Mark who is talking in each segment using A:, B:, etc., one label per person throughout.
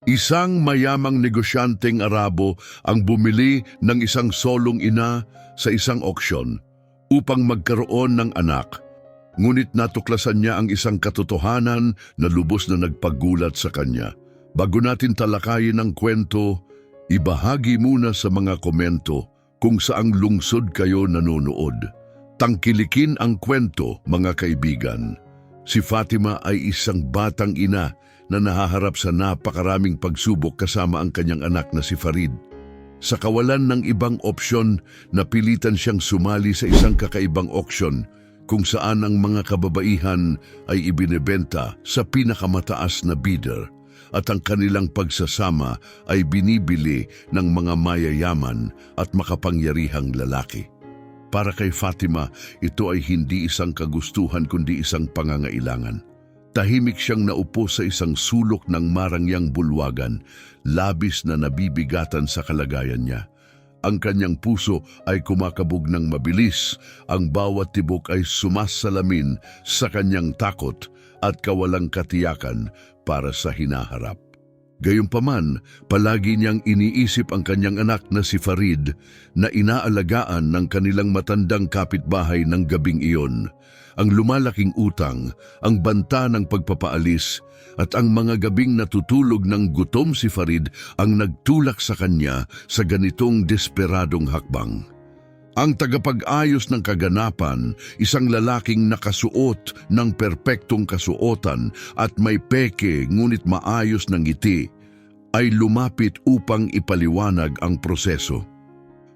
A: Isang mayamang negosyanteng Arabo ang bumili ng isang solong ina sa isang auksyon upang magkaroon ng anak. Ngunit natuklasan niya ang isang katotohanan na lubos na nagpagulat sa kanya. Bago natin talakayin ang kwento, ibahagi muna sa mga komento kung saang lungsod kayo nanonood. Tangkilikin ang kwento, mga kaibigan. Si Fatima ay isang batang ina na nahaharap sa napakaraming pagsubok kasama ang kanyang anak na si Farid. Sa kawalan ng ibang opsyon, napilitan siyang sumali sa isang kakaibang auksyon kung saan ang mga kababaihan ay ibinebenta sa pinakamataas na bidder at ang kanilang pagsasama ay binibili ng mga mayayaman at makapangyarihang lalaki. Para kay Fatima, ito ay hindi isang kagustuhan kundi isang pangangailangan. Tahimik siyang naupo sa isang sulok ng marangyang bulwagan, labis na nabibigatan sa kalagayan niya. Ang kanyang puso ay kumakabog ng mabilis, ang bawat tibok ay sumasalamin sa kanyang takot at kawalang katiyakan para sa hinaharap. Gayunpaman, palagi niyang iniisip ang kanyang anak na si Farid na inaalagaan ng kanilang matandang kapitbahay ng gabing iyon. Ang lumalaking utang, ang banta ng pagpapaalis at ang mga gabing natutulog ng gutom si Farid ang nagtulak sa kanya sa ganitong desperadong hakbang. Ang tagapag-ayos ng kaganapan, isang lalaking nakasuot ng perpektong kasuotan at may peke ngunit maayos ng ngiti, ay lumapit upang ipaliwanag ang proseso.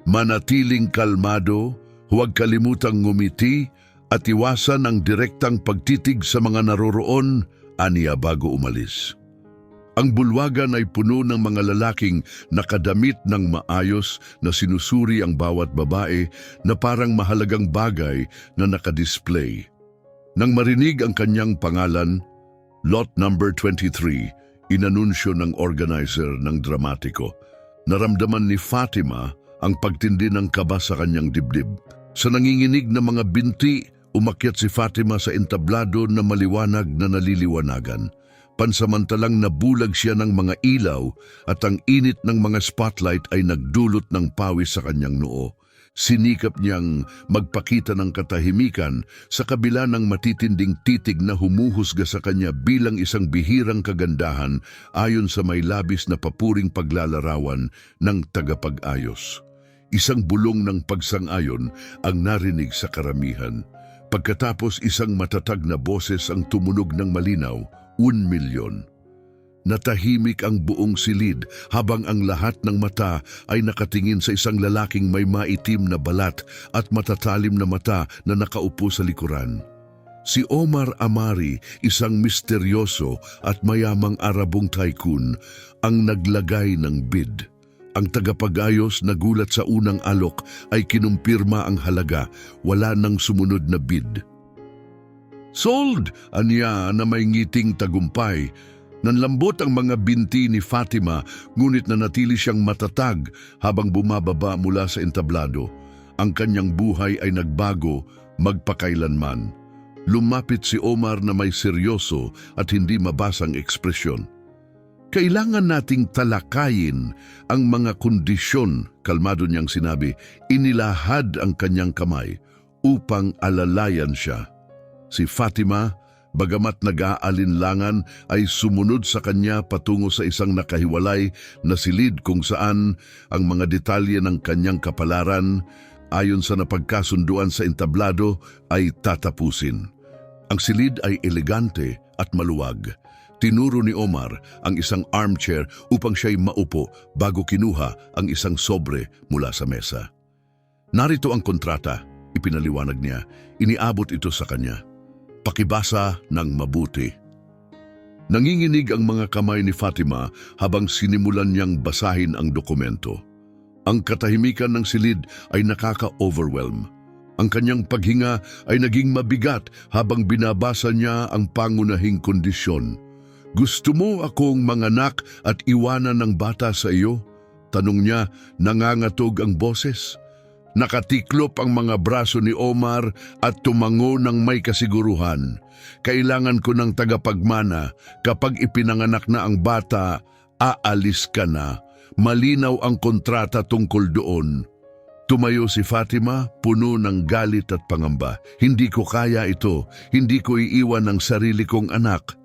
A: Manatiling kalmado, huwag kalimutang ngumiti at iwasan ang direktang pagtitig sa mga naroroon, aniya bago umalis. Ang bulwagan ay puno ng mga lalaking nakadamit ng maayos na sinusuri ang bawat babae na parang mahalagang bagay na nakadisplay. Nang marinig ang kanyang pangalan, Lot number 23, inanunsyo ng organizer ng dramatiko. Naramdaman ni Fatima ang pagtindi ng kaba sa kanyang dibdib. Sa nanginginig na mga binti, umakyat si Fatima sa entablado na maliwanag na naliliwanagan. Pansamantalang nabulag siya ng mga ilaw at ang init ng mga spotlight ay nagdulot ng pawis sa kanyang noo. Sinikap niyang magpakita ng katahimikan sa kabila ng matitinding titig na humuhusga sa kanya bilang isang bihirang kagandahan ayon sa may labis na papuring paglalarawan ng tagapag-ayos. Isang bulong ng pagsang-ayon ang narinig sa karamihan. Pagkatapos isang matatag na boses ang tumunog ng malinaw, 1 milyon. Natahimik ang buong silid habang ang lahat ng mata ay nakatingin sa isang lalaking may maitim na balat at matatalim na mata na nakaupo sa likuran. Si Omar Amari, isang misteryoso at mayamang Arabong tycoon, ang naglagay ng bid. Ang tagapag-ayos nagulat sa unang alok ay kinumpirma ang halaga, wala nang sumunod na bid. Sold! Anya na may ngiting tagumpay. Nanlambot ang mga binti ni Fatima ngunit nanatili siyang matatag habang bumababa mula sa entablado. Ang kanyang buhay ay nagbago magpakailanman. Lumapit si Omar na may seryoso at hindi mabasang ekspresyon. Kailangan nating talakayin ang mga kondisyon, kalmado niyang sinabi. Inilahad ang kanyang kamay upang alalayan siya. Si Fatima, bagamat nag-aalinlangan, ay sumunod sa kanya patungo sa isang nakahiwalay na silid kung saan ang mga detalye ng kanyang kapalaran, ayon sa napagkasunduan sa entablado, ay tatapusin. Ang silid ay elegante at maluwag. Tinuro ni Omar ang isang armchair upang siya'y maupo bago kinuha ang isang sobre mula sa mesa. Narito ang kontrata, ipinaliwanag niya. Iniabot ito sa kanya. Pakibasa ng mabuti. Nanginginig ang mga kamay ni Fatima habang sinimulan niyang basahin ang dokumento. Ang katahimikan ng silid ay nakaka-overwhelm. Ang kanyang paghinga ay naging mabigat habang binabasa niya ang pangunahing kondisyon. Gusto mo akong manganak at iwanan ng bata sa iyo? Tanong niya, nangangatog ang boses. Nakatiklop ang mga braso ni Omar at tumango ng may kasiguruhan. Kailangan ko ng tagapagmana. Kapag ipinanganak na ang bata, Aalis ka na. Malinaw ang kontrata tungkol doon. Tumayo si Fatima, puno ng galit at pangamba. Hindi ko kaya ito. Hindi ko iiwan ang sarili kong anak.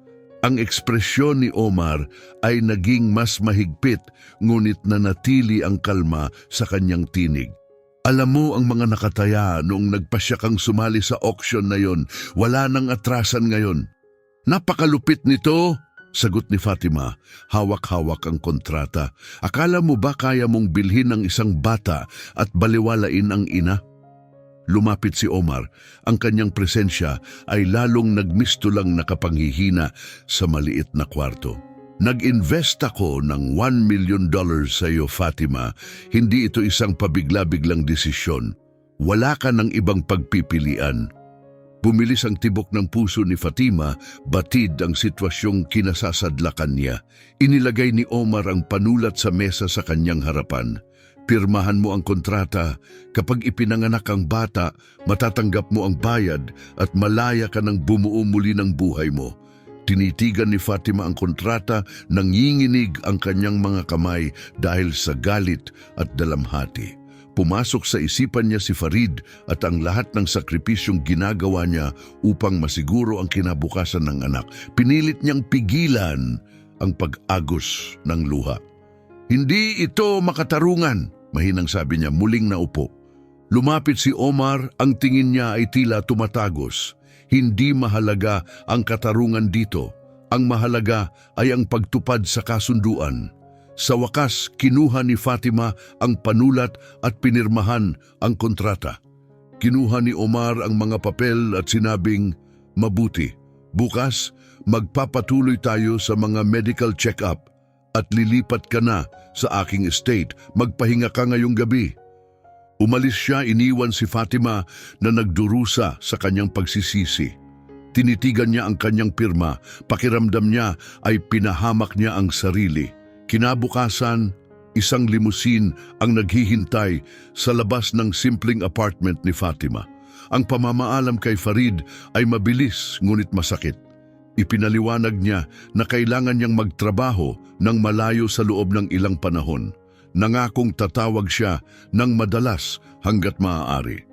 A: Ang ekspresyon ni Omar ay naging mas mahigpit, ngunit nanatili ang kalma sa kanyang tinig. Alam mo ang mga nakataya noong nagpasya kang sumali sa auction na yon, wala nang atrasan ngayon. Napakalupit nito, sagot ni Fatima, hawak-hawak ang kontrata. Akala mo ba kaya mong bilhin ang isang bata at baliwalain ang ina? Lumapit si Omar. Ang kanyang presensya ay lalong nagmistulang nakapanghihina sa maliit na kwarto. Nag-invest ako ng $1 million sa iyo, Fatima. Hindi ito isang pabigla-biglang desisyon. Wala ka ng ibang pagpipilian. Bumilis ang tibok ng puso ni Fatima, batid ang sitwasyong kinasasadlakan niya. Inilagay ni Omar ang panulat sa mesa sa kanyang harapan. Pirmahan mo ang kontrata. Kapag ipinanganak ang bata, matatanggap mo ang bayad at malaya ka ng bumuo muli ng buhay mo. Tinitigan ni Fatima ang kontrata, nanginginig ang kanyang mga kamay dahil sa galit at dalamhati. Pumasok sa isipan niya si Farid at ang lahat ng sakripisyong ginagawa niya upang masiguro ang kinabukasan ng anak. Pinilit niyang pigilan ang pag-agos ng luha. Hindi ito makatarungan, mahinang sabi niya, muling naupo. Lumapit si Omar, ang tingin niya ay tila tumatagos. Hindi mahalaga ang katarungan dito. Ang mahalaga ay ang pagtupad sa kasunduan. Sa wakas, kinuha ni Fatima ang panulat at pinirmahan ang kontrata. Kinuha ni Omar ang mga papel at sinabing, mabuti. Bukas, magpapatuloy tayo sa mga medical check-up at lilipat ka na sa aking estate. Magpahinga ka ngayong gabi. Umalis siya, iniwan si Fatima na nagdurusa sa kanyang pagsisisi. Tinitigan niya ang kanyang pirma, pakiramdam niya ay pinahamak niya ang sarili. Kinabukasan, isang limusin ang naghihintay sa labas ng simpleng apartment ni Fatima. Ang pamamaalam kay Farid ay mabilis ngunit masakit. Ipinaliwanag niya na kailangan niyang magtrabaho ng malayo sa loob ng ilang panahon. Nangakong tatawag siya ng madalas hanggat maaari.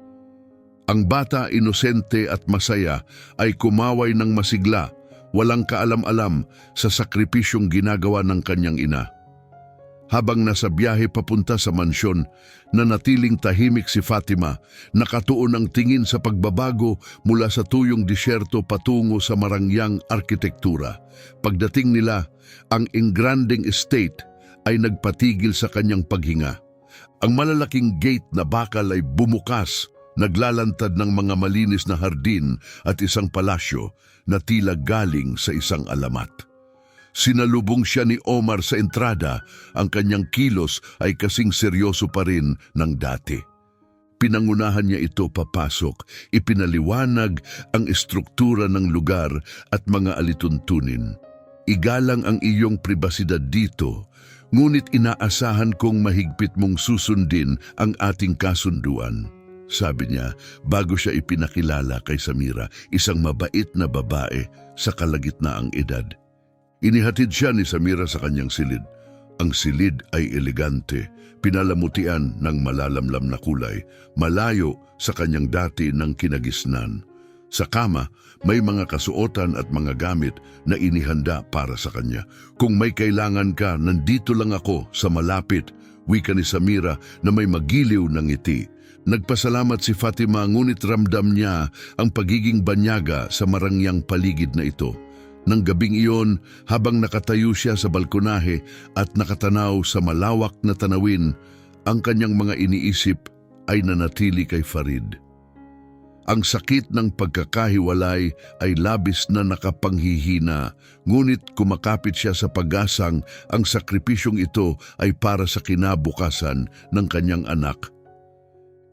A: Ang bata, inosente at masaya, ay kumaway ng masigla, walang kaalam-alam sa sakripisyong ginagawa ng kanyang ina. Habang nasa biyahe papunta sa mansyon, nanatiling tahimik si Fatima, nakatuon ang tingin sa pagbabago mula sa tuyong disyerto patungo sa marangyang arkitektura. Pagdating nila, ang engranding estate ay nagpatigil sa kanyang paghinga. Ang malalaking gate na bakal ay bumukas, naglalantad ng mga malinis na hardin at isang palasyo na tila galing sa isang alamat. Sinalubong siya ni Omar sa entrada, ang kanyang kilos ay kasing seryoso pa rin ng dati. Pinangunahan niya ito papasok, ipinaliwanag ang estruktura ng lugar at mga alituntunin. Igalang ang iyong pribasidad dito, ngunit inaasahan kong mahigpit mong susundin ang ating kasunduan. Sabi niya bago siya ipinakilala kay Samira, isang mabait na babae sa kalagitnaang edad. Inihatid siya ni Samira sa kanyang silid. Ang silid ay elegante, pinalamutian ng malalamlam na kulay, malayo sa kanyang dati ng kinagisnan. Sa kama, may mga kasuotan at mga gamit na inihanda para sa kanya. Kung may kailangan ka, nandito lang ako sa malapit, wika ni Samira na may magiliw ng ngiti. Nagpasalamat si Fatima, ngunit ramdam niya ang pagiging banyaga sa marangyang paligid na ito. Nang gabing iyon, habang nakatayo siya sa balkonahe at nakatanaw sa malawak na tanawin, ang kanyang mga iniisip ay nanatili kay Farid. Ang sakit ng pagkakahiwalay ay labis na nakapanghihina, ngunit kumakapit siya sa pag-asang ang sakripisyong ito ay para sa kinabukasan ng kanyang anak.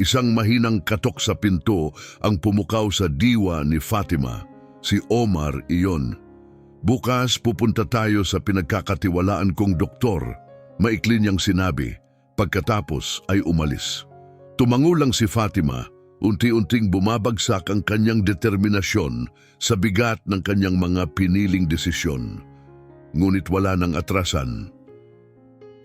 A: Isang mahinang katok sa pinto ang pumukaw sa diwa ni Fatima. Si Omar iyon. Bukas pupunta tayo sa pinagkakatiwalaan kong doktor, maikli niyang sinabi, pagkatapos ay umalis. Tumango lang si Fatima, unti-unting bumabagsak ang kanyang determinasyon sa bigat ng kanyang mga piniling desisyon. Ngunit wala nang atrasan.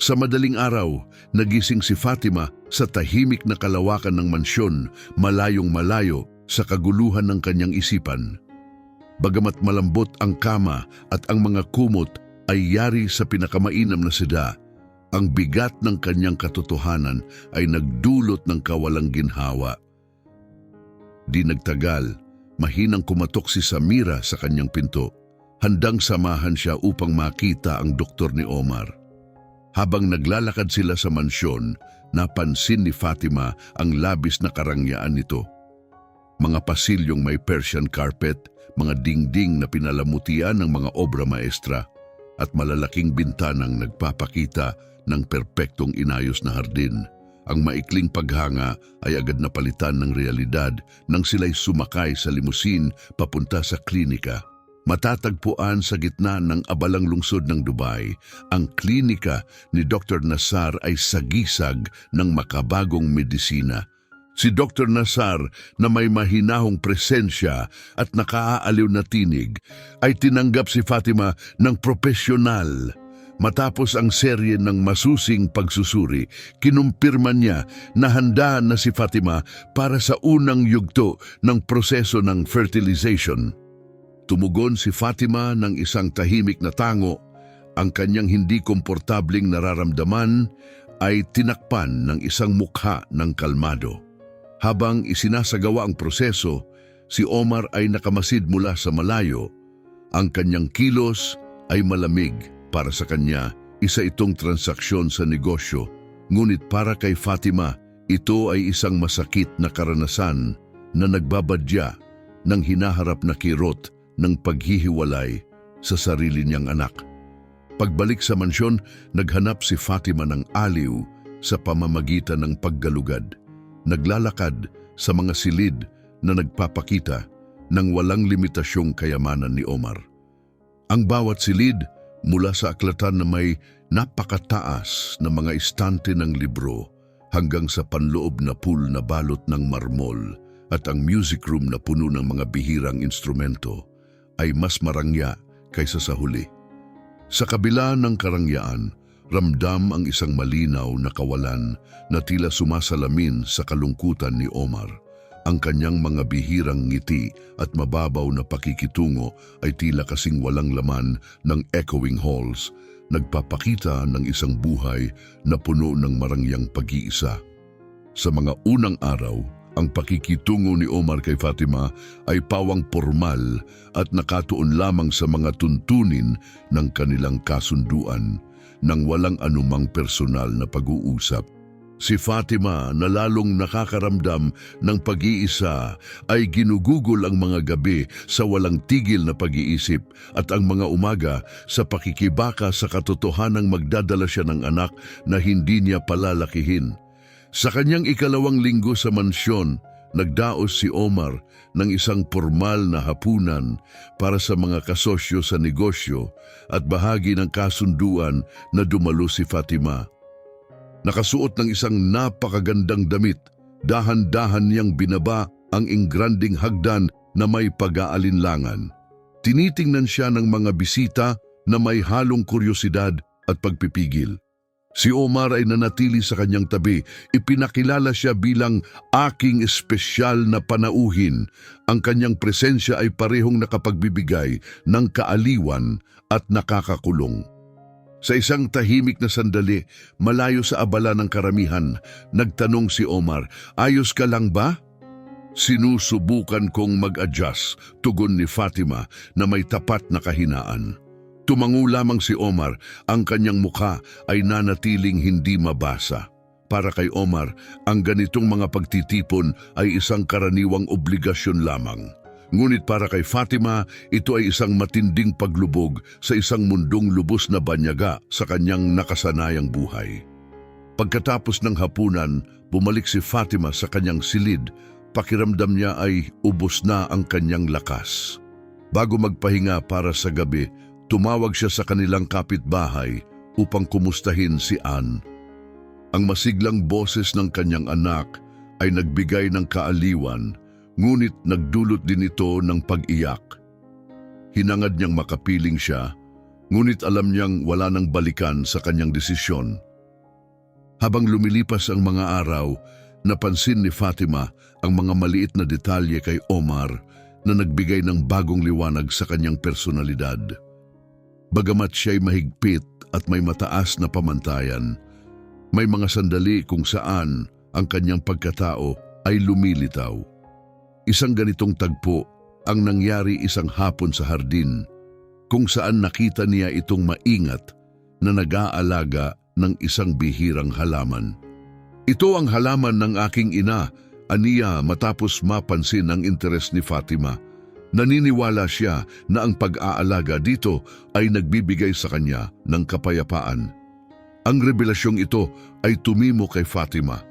A: Sa madaling araw, nagising si Fatima sa tahimik na kalawakan ng mansyon, malayong malayo sa kaguluhan ng kanyang isipan. Bagamat malambot ang kama at ang mga kumot ay yari sa pinakamainam na seda, ang bigat ng kanyang katotohanan ay nagdulot ng kawalang ginhawa. Di nagtagal, mahinang kumatok si Samira sa kanyang pinto. Handang samahan siya upang makita ang doktor ni Omar. Habang naglalakad sila sa mansyon, napansin ni Fatima ang labis na karangyaan nito. Mga pasilyong may Persian carpet, mga dingding na pinalamutian ng mga obra maestra, at malalaking bintanang nagpapakita ng perpektong inayos na hardin. Ang maikling paghanga ay agad napalitan ng realidad nang sila'y sumakay sa limusin papunta sa klinika. Matatagpuan sa gitna ng abalang lungsod ng Dubai, ang klinika ni Dr. Nassar ay sagisag ng makabagong medisina. Si Dr. Nassar na may mahinahong presensya at nakaaaliw na tinig ay tinanggap si Fatima ng propesyonal. Matapos ang serye ng masusing pagsusuri, kinumpirma niya na handa na si Fatima para sa unang yugto ng proseso ng fertilization. Tumugon si Fatima ng isang tahimik na tango. Ang kanyang hindi komportabling nararamdaman ay tinakpan ng isang mukha ng kalmado. Habang isinasagawa ang proseso, si Omar ay nakamasid mula sa malayo. Ang kanyang kilos ay malamig. Para sa kanya, isa itong transaksyon sa negosyo. Ngunit para kay Fatima, ito ay isang masakit na karanasan na nagbabadya ng hinaharap na kirot ng paghihiwalay sa sarili niyang anak. Pagbalik sa mansyon, naghanap si Fatima ng aliw sa pamamagitan ng paggalugad. Naglalakad sa mga silid na nagpapakita ng walang limitasyong kayamanan ni Omar. Ang bawat silid mula sa aklatan na may napakataas na mga istante ng libro hanggang sa panloob na pool na balot ng marmol at ang music room na puno ng mga bihirang instrumento ay mas marangya kaysa sa huli. Sa kabila ng karangyaan, ramdam ang isang malinaw na kawalan na tila sumasalamin sa kalungkutan ni Omar. Ang kanyang mga bihirang ngiti at mababaw na pakikitungo ay tila kasing walang laman ng echoing halls, nagpapakita ng isang buhay na puno ng marangyang pag-iisa. Sa mga unang araw, ang pakikitungo ni Omar kay Fatima ay pawang formal at nakatuon lamang sa mga tuntunin ng kanilang kasunduan nang walang anumang personal na pag-uusap. Si Fatima na lalong nakakaramdam ng pag-iisa ay ginugugol ang mga gabi sa walang tigil na pag-iisip at ang mga umaga sa pakikibaka sa katotohanang magdadala siya ng anak na hindi niya palalakihin. Sa kanyang ikalawang linggo sa mansyon, nagdaos si Omar ng isang formal na hapunan para sa mga kasosyo sa negosyo at bahagi ng kasunduan na dumalo si Fatima. Nakasuot ng isang napakagandang damit, dahan-dahan niyang binaba ang ingranding hagdan na may pag-aalinlangan. Tinitingnan siya ng mga bisita na may halong kuryosidad at pagpipigil. Si Omar ay nanatili sa kanyang tabi. Ipinakilala siya bilang aking espesyal na panauhin. Ang kanyang presensya ay parehong nakapagbibigay ng kaaliwan at nakakakulong. Sa isang tahimik na sandali, malayo sa abala ng karamihan, nagtanong si Omar, "Ayos ka lang ba?" "Sinusubukan kong mag-adjust," tugon ni Fatima na may tapat na kahinaan. Tumango lamang si Omar, ang kanyang mukha ay nanatiling hindi mabasa. Para kay Omar, ang ganitong mga pagtitipon ay isang karaniwang obligasyon lamang. Ngunit para kay Fatima, ito ay isang matinding paglubog sa isang mundong lubos na banyaga sa kanyang nakasanayang buhay. Pagkatapos ng hapunan, bumalik si Fatima sa kanyang silid. Pakiramdam niya ay ubos na ang kanyang lakas. Bago magpahinga para sa gabi, tumawag siya sa kanilang kapitbahay upang kumustahin si Ann. Ang masiglang boses ng kanyang anak ay nagbigay ng kaaliwan, ngunit nagdulot din ito ng pag-iyak. Hinangad niyang makapiling siya, Ngunit alam niyang wala nang balikan sa kanyang desisyon. Habang lumilipas ang mga araw, napansin ni Fatima ang mga maliit na detalye kay Omar na nagbigay ng bagong liwanag sa kanyang personalidad. Bagamat siya'y mahigpit at may mataas na pamantayan, may mga sandali kung saan ang kanyang pagkatao ay lumilitaw. Isang ganitong tagpo ang nangyari isang hapon sa hardin, kung saan nakita niya itong maingat na nag-aalaga ng isang bihirang halaman. Ito ang halaman ng aking ina, aniya matapos mapansin ang interes ni Fatima. Naniniwala siya na ang pag-aalaga dito ay nagbibigay sa kanya ng kapayapaan. Ang revelasyong ito ay tumimo kay Fatima,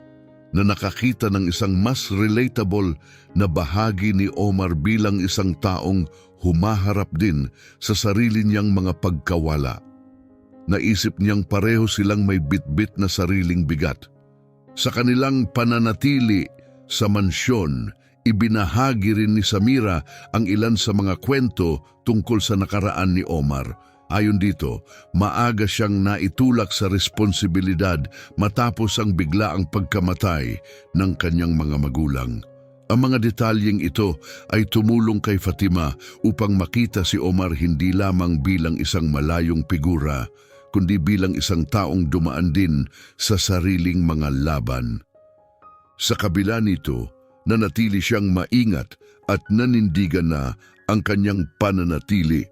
A: na nakakita ng isang mas relatable na bahagi ni Omar bilang isang taong humaharap din sa sarili niyang mga pagkawala. Naisip niyang pareho silang may bitbit na sariling bigat. Sa kanilang pananatili sa mansyon, ibinahagi rin ni Samira ang ilan sa mga kwento tungkol sa nakaraan ni Omar. Ayon dito, maaga siyang naitulak sa responsibilidad matapos ang biglaang pagkamatay ng kanyang mga magulang. Ang mga detalyeng ito ay tumulong kay Fatima upang makita si Omar hindi lamang bilang isang malayong figura, kundi bilang isang taong dumaan din sa sariling mga laban. Sa kabila nito, nanatili siyang maingat at nanindigan na ang kanyang pananatili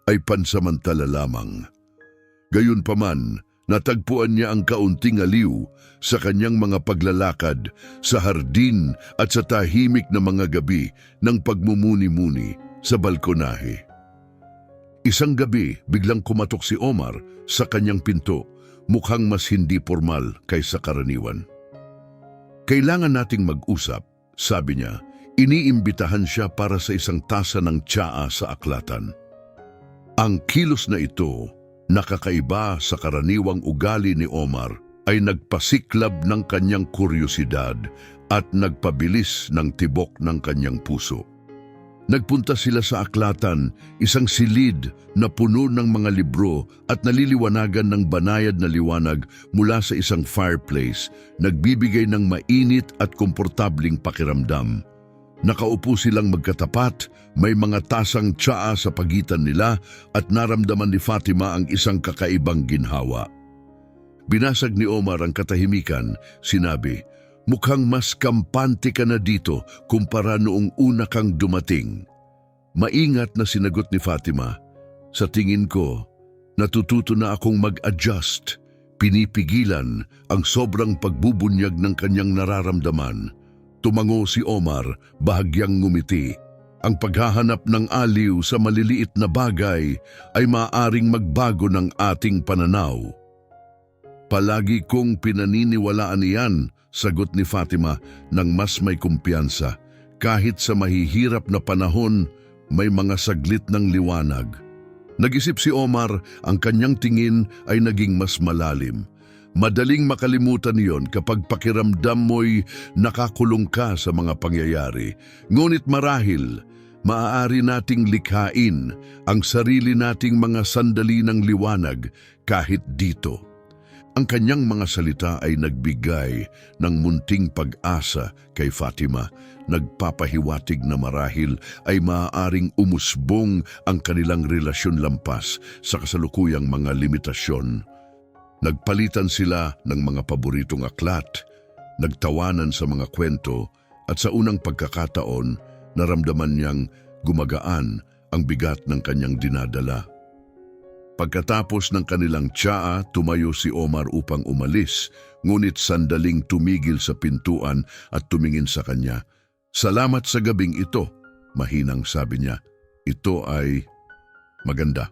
A: ay pansamantala lamang. Gayunpaman, natagpuan niya ang kaunting aliw sa kanyang mga paglalakad sa hardin at sa tahimik na mga gabi ng pagmumuni-muni sa balkonahe. Isang gabi, biglang kumatok si Omar sa kanyang pinto, mukhang mas hindi formal kaysa karaniwan. Kailangan nating mag-usap, sabi niya. Iniimbitahan siya para sa isang tasa ng tsaa sa aklatan. Ang kilos na ito, nakakaiba sa karaniwang ugali ni Omar, ay nagpasiklab ng kanyang kuryosidad at nagpabilis ng tibok ng kanyang puso. Nagpunta sila sa aklatan, isang silid na puno ng mga libro at naliliwanagan ng banayad na liwanag mula sa isang fireplace, nagbibigay ng mainit at komportabling pakiramdam. Nakaupo silang magkatapat, may mga tasang tsaa sa pagitan nila at naramdaman ni Fatima ang isang kakaibang ginhawa. Binasag ni Omar ang katahimikan, sinabi, "Mukhang mas kampante ka na dito kumpara noong una kang dumating." Maingat na sinagot ni Fatima, "Sa tingin ko, natututo na akong mag-adjust." Pinipigilan ang sobrang pagbubunyag ng kanyang nararamdaman. Tumango si Omar, bahagyang ngumiti. Ang paghahanap ng aliw sa maliliit na bagay ay maaaring magbago ng ating pananaw. "Palagi kong pinaniniwalaan iyan," sagot ni Fatima nang mas may kumpiyansa. "Kahit sa mahihirap na panahon, may mga saglit ng liwanag." Nag-isip si Omar, ang kanyang tingin ay naging mas malalim. Madaling makalimutan iyon kapag pakiramdam mo'y nakakulong ka sa mga pangyayari. Ngunit marahil, maaari nating likhain ang sarili nating mga sandali ng liwanag kahit dito. Ang kanyang mga salita ay nagbigay ng munting pag-asa kay Fatima, nagpapahiwatig na marahil ay maaaring umusbong ang kanilang relasyon lampas sa kasalukuyang mga limitasyon. Nagpalitan sila ng mga paboritong aklat, nagtawanan sa mga kwento, at sa unang pagkakataon, naramdaman niyang gumagaan ang bigat ng kanyang dinadala. Pagkatapos ng kanilang tsaa, tumayo si Omar upang umalis, ngunit sandaling tumigil sa pintuan at tumingin sa kanya. "Salamat sa gabing ito," mahinang sabi niya. "Ito ay maganda."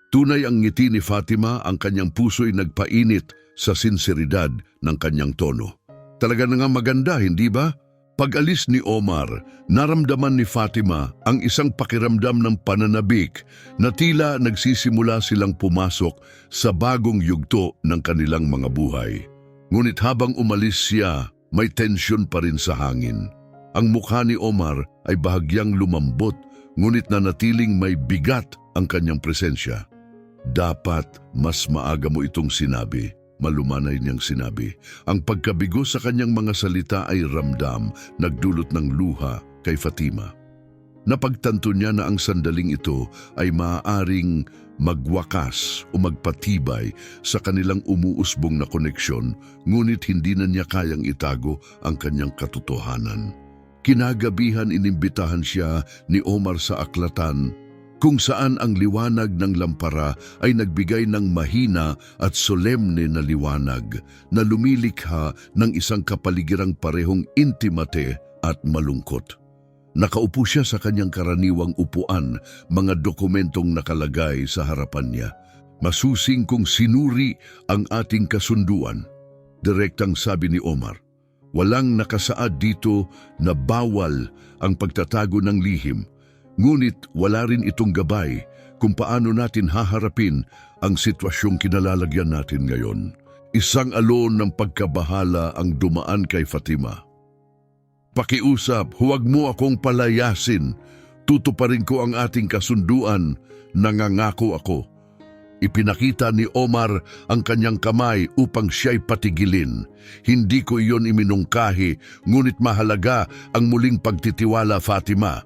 A: Tunay ang ngiti ni Fatima, ang kanyang puso'y nagpainit sa sinseridad ng kanyang tono. "Talaga na nga maganda, hindi ba?" Pag-alis ni Omar, naramdaman ni Fatima ang isang pakiramdam ng pananabik na tila nagsisimula silang pumasok sa bagong yugto ng kanilang mga buhay. Ngunit habang umalis siya, may tensyon pa rin sa hangin. Ang mukha ni Omar ay bahagyang lumambot, ngunit nanatiling may bigat ang kanyang presensya. Dapat mas maaga mo itong sinabi. Malumanay niyang sinabi. Ang pagkabigo sa kanyang mga salita ay ramdam, nagdulot ng luha kay Fatima. Napagtanto niya na ang sandaling ito ay maaaring magwakas o magpatibay sa kanilang umuusbong na koneksyon, ngunit hindi na niya kayang itago ang kanyang katotohanan. Kinagabihan inimbitahan siya ni Omar sa aklatan, kung saan ang liwanag ng lampara ay nagbigay ng mahina at solemne na liwanag na lumilikha ng isang kapaligirang parehong intimate at malungkot. Nakaupo siya sa kanyang karaniwang upuan, mga dokumentong nakalagay sa harapan niya. Masusing kong sinuri ang ating kasunduan. Direktang sabi ni Omar, walang nakasaad dito na bawal ang pagtatago ng lihim. Ngunit wala rin itong gabay kung paano natin haharapin ang sitwasyong kinalalagyan natin ngayon. Isang alon ng pagkabahala ang dumaan kay Fatima. Pakiusap, huwag mo akong palayasin. Tutuparin ko ang ating kasunduan, nangangako ako. Ipinakita ni Omar ang kanyang kamay upang siya'y patigilin. Hindi ko iyon iminungkahi, ngunit mahalaga ang muling pagtitiwala, Fatima.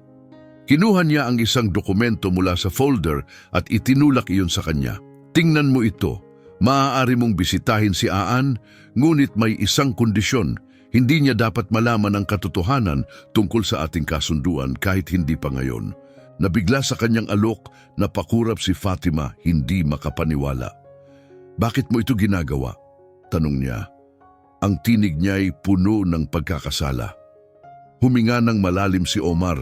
A: Kinuha niya ang isang dokumento mula sa folder at itinulak iyon sa kanya. Tingnan mo ito. Maaari mong bisitahin si Aan, ngunit may isang kondisyon. Hindi niya dapat malaman ang katotohanan tungkol sa ating kasunduan kahit hindi pa ngayon. Nabigla sa kanyang alok, napakurap si Fatima, hindi makapaniwala. Bakit mo ito ginagawa? Tanong niya. Ang tinig niya ay puno ng pagkakasala. Huminga ng malalim si Omar.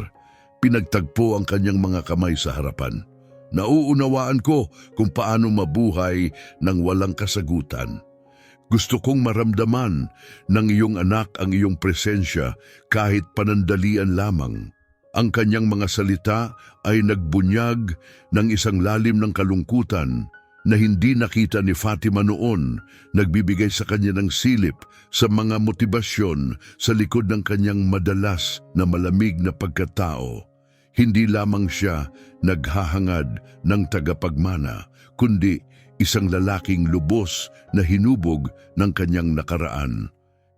A: Pinagtagpo ang kanyang mga kamay sa harapan. Nauunawaan ko kung paano mabuhay ng walang kasagutan. Gusto kong maramdaman ng iyong anak ang iyong presensya kahit panandalian lamang. Ang kanyang mga salita ay nagbunyag ng isang lalim ng kalungkutan na hindi nakita ni Fatima noon, nagbibigay sa kanya ng silip sa mga motibasyon sa likod ng kanyang madalas na malamig na pagkatao. Hindi lamang siya naghahangad ng tagapagmana, kundi isang lalaking lubos na hinubog ng kanyang nakaraan.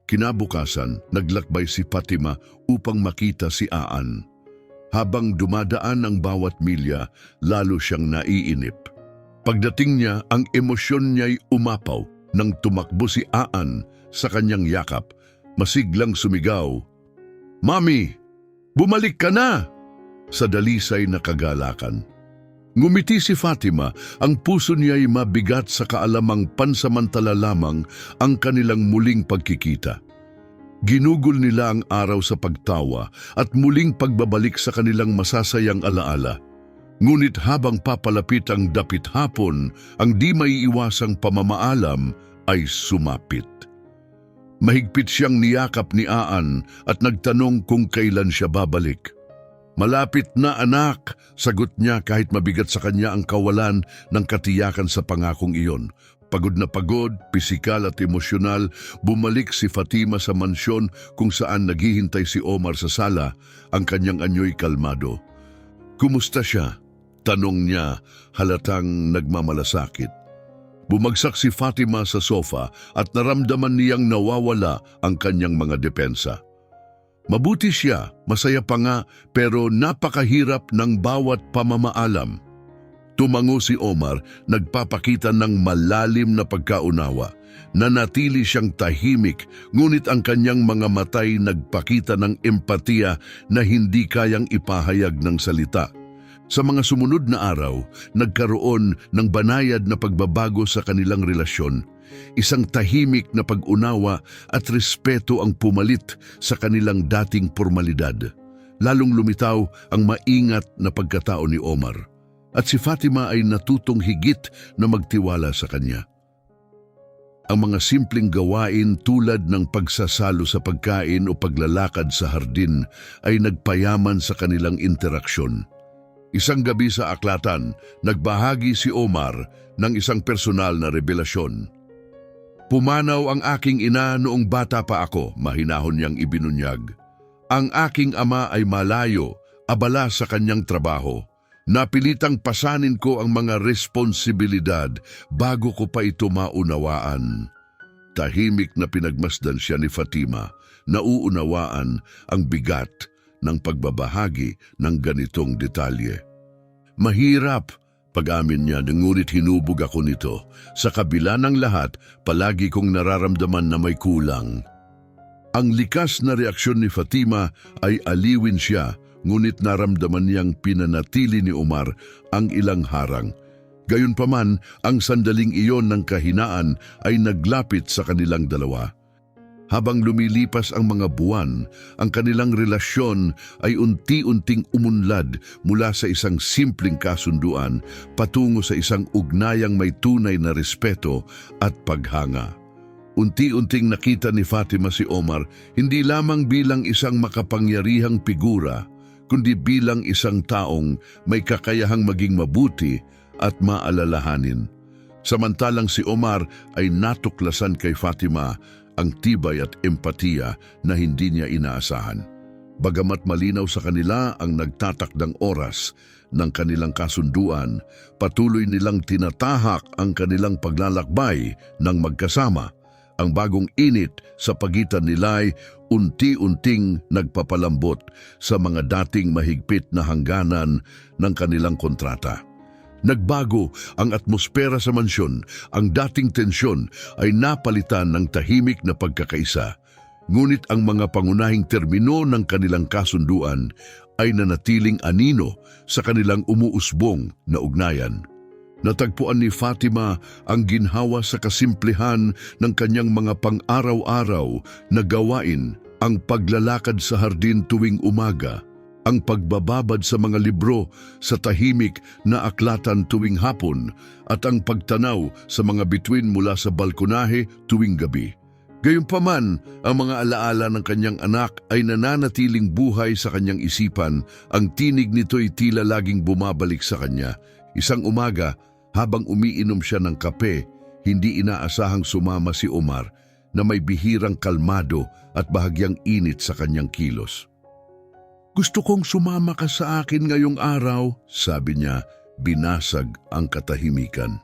A: Kinabukasan, naglakbay si Fatima upang makita si Aan. Habang dumadaan ang bawat milya, lalo siyang naiinip. Pagdating niya, ang emosyon niya'y umapaw nang tumakbo si Aan sa kanyang yakap. Masiglang sumigaw, "Mami, bumalik ka na!" sa dalisay na kagalakan. Ngumiti si Fatima, ang puso niya'y mabigat sa kaalamang pansamantala lamang ang kanilang muling pagkikita. Ginugol nila ang araw sa pagtawa at muling pagbabalik sa kanilang masasayang alaala. Ngunit habang papalapit ang dapit hapon, ang di maiiwasang pamamaalam ay sumapit. Mahigpit siyang niyakap ni Aan at nagtanong kung kailan siya babalik. "Malapit na, anak," sagot niya kahit mabigat sa kanya ang kawalan ng katiyakan sa pangakong iyon. Pagod na pagod, pisikal at emosyonal, bumalik si Fatima sa mansyon kung saan naghihintay si Omar sa sala, ang kanyang anyo'y kalmado. "Kumusta siya?" tanong niya, halatang nagmamalasakit. Bumagsak si Fatima sa sofa at naramdaman niyang nawawala ang kanyang mga depensa. Mabuti siya, masaya pa nga, pero napakahirap ng bawat pamamaalam. Tumango si Omar, nagpapakita ng malalim na pagkaunawa. Nanatili siyang tahimik, ngunit ang kanyang mga matay nagpakita ng empatiya na hindi kayang ipahayag ng salita. Sa mga sumunod na araw, nagkaroon ng banayad na pagbabago sa kanilang relasyon. Isang tahimik na pag-unawa at respeto ang pumalit sa kanilang dating pormalidad. Lalong lumitaw ang maingat na pagkatao ni Omar. At si Fatima ay natutong higit na magtiwala sa kanya. Ang mga simpleng gawain tulad ng pagsasalo sa pagkain o paglalakad sa hardin ay nagpayaman sa kanilang interaksyon. Isang gabi sa aklatan, nagbahagi si Omar ng isang personal na revelasyon. "Pumanaw ang aking ina noong bata pa ako," mahinahon niyang ibinunyag. "Ang aking ama ay malayo, abala sa kanyang trabaho. Napilitang pasanin ko ang mga responsibilidad bago ko pa ito maunawaan. Tahimik na pinagmasdan siya ni Fatima, nauunawaan ang bigat ng pagbabahagi ng ganitong detalye. Mahirap, pag-amin niya, ngunit hinubog ako nito. Sa kabila ng lahat, palagi kong nararamdaman na may kulang. Ang likas na reaksyon ni Fatima ay aliwin siya, ngunit naramdaman niyang pinanatili ni Omar ang ilang harang. Gayunpaman, ang sandaling iyon ng kahinaan ay naglapit sa kanilang dalawa. Habang lumilipas ang mga buwan, ang kanilang relasyon ay unti-unting umunlad mula sa isang simpleng kasunduan patungo sa isang ugnayang may tunay na respeto at paghanga. Unti-unting nakita ni Fatima si Omar hindi lamang bilang isang makapangyarihang figura, kundi bilang isang taong may kakayahang maging mabuti at maalalahanin. Samantalang si Omar ay natuklasan kay Fatima ang tibay at empatiya na hindi niya inaasahan. Bagamat malinaw sa kanila ang nagtatakdang oras ng kanilang kasunduan, patuloy nilang tinatahak ang kanilang paglalakbay ng magkasama. Ang bagong init sa pagitan nila ay unti-unting nagpapalambot sa mga dating mahigpit na hangganan ng kanilang kontrata. Nagbago ang atmosfera sa mansyon, ang dating tensyon ay napalitan ng tahimik na pagkakaisa. Ngunit ang mga pangunahing termino ng kanilang kasunduan ay nanatiling anino sa kanilang umuusbong na ugnayan. Natagpuan ni Fatima ang ginhawa sa kasimplihan ng kanyang mga pang-araw-araw na gawain, ang paglalakad sa hardin tuwing umaga, ang pagbababad sa mga libro sa tahimik na aklatan tuwing hapon, at ang pagtanaw sa mga bituin mula sa balkonahe tuwing gabi. Gayunpaman, ang mga alaala ng kanyang anak ay nananatiling buhay sa kanyang isipan. Ang tinig nito'y tila laging bumabalik sa kanya. Isang umaga, habang umiinom siya ng kape, hindi inaasahang sumama si Omar na may bihirang kalmado at bahagyang init sa kanyang kilos. "Gusto kong sumama ka sa akin ngayong araw," sabi niya, binasag ang katahimikan.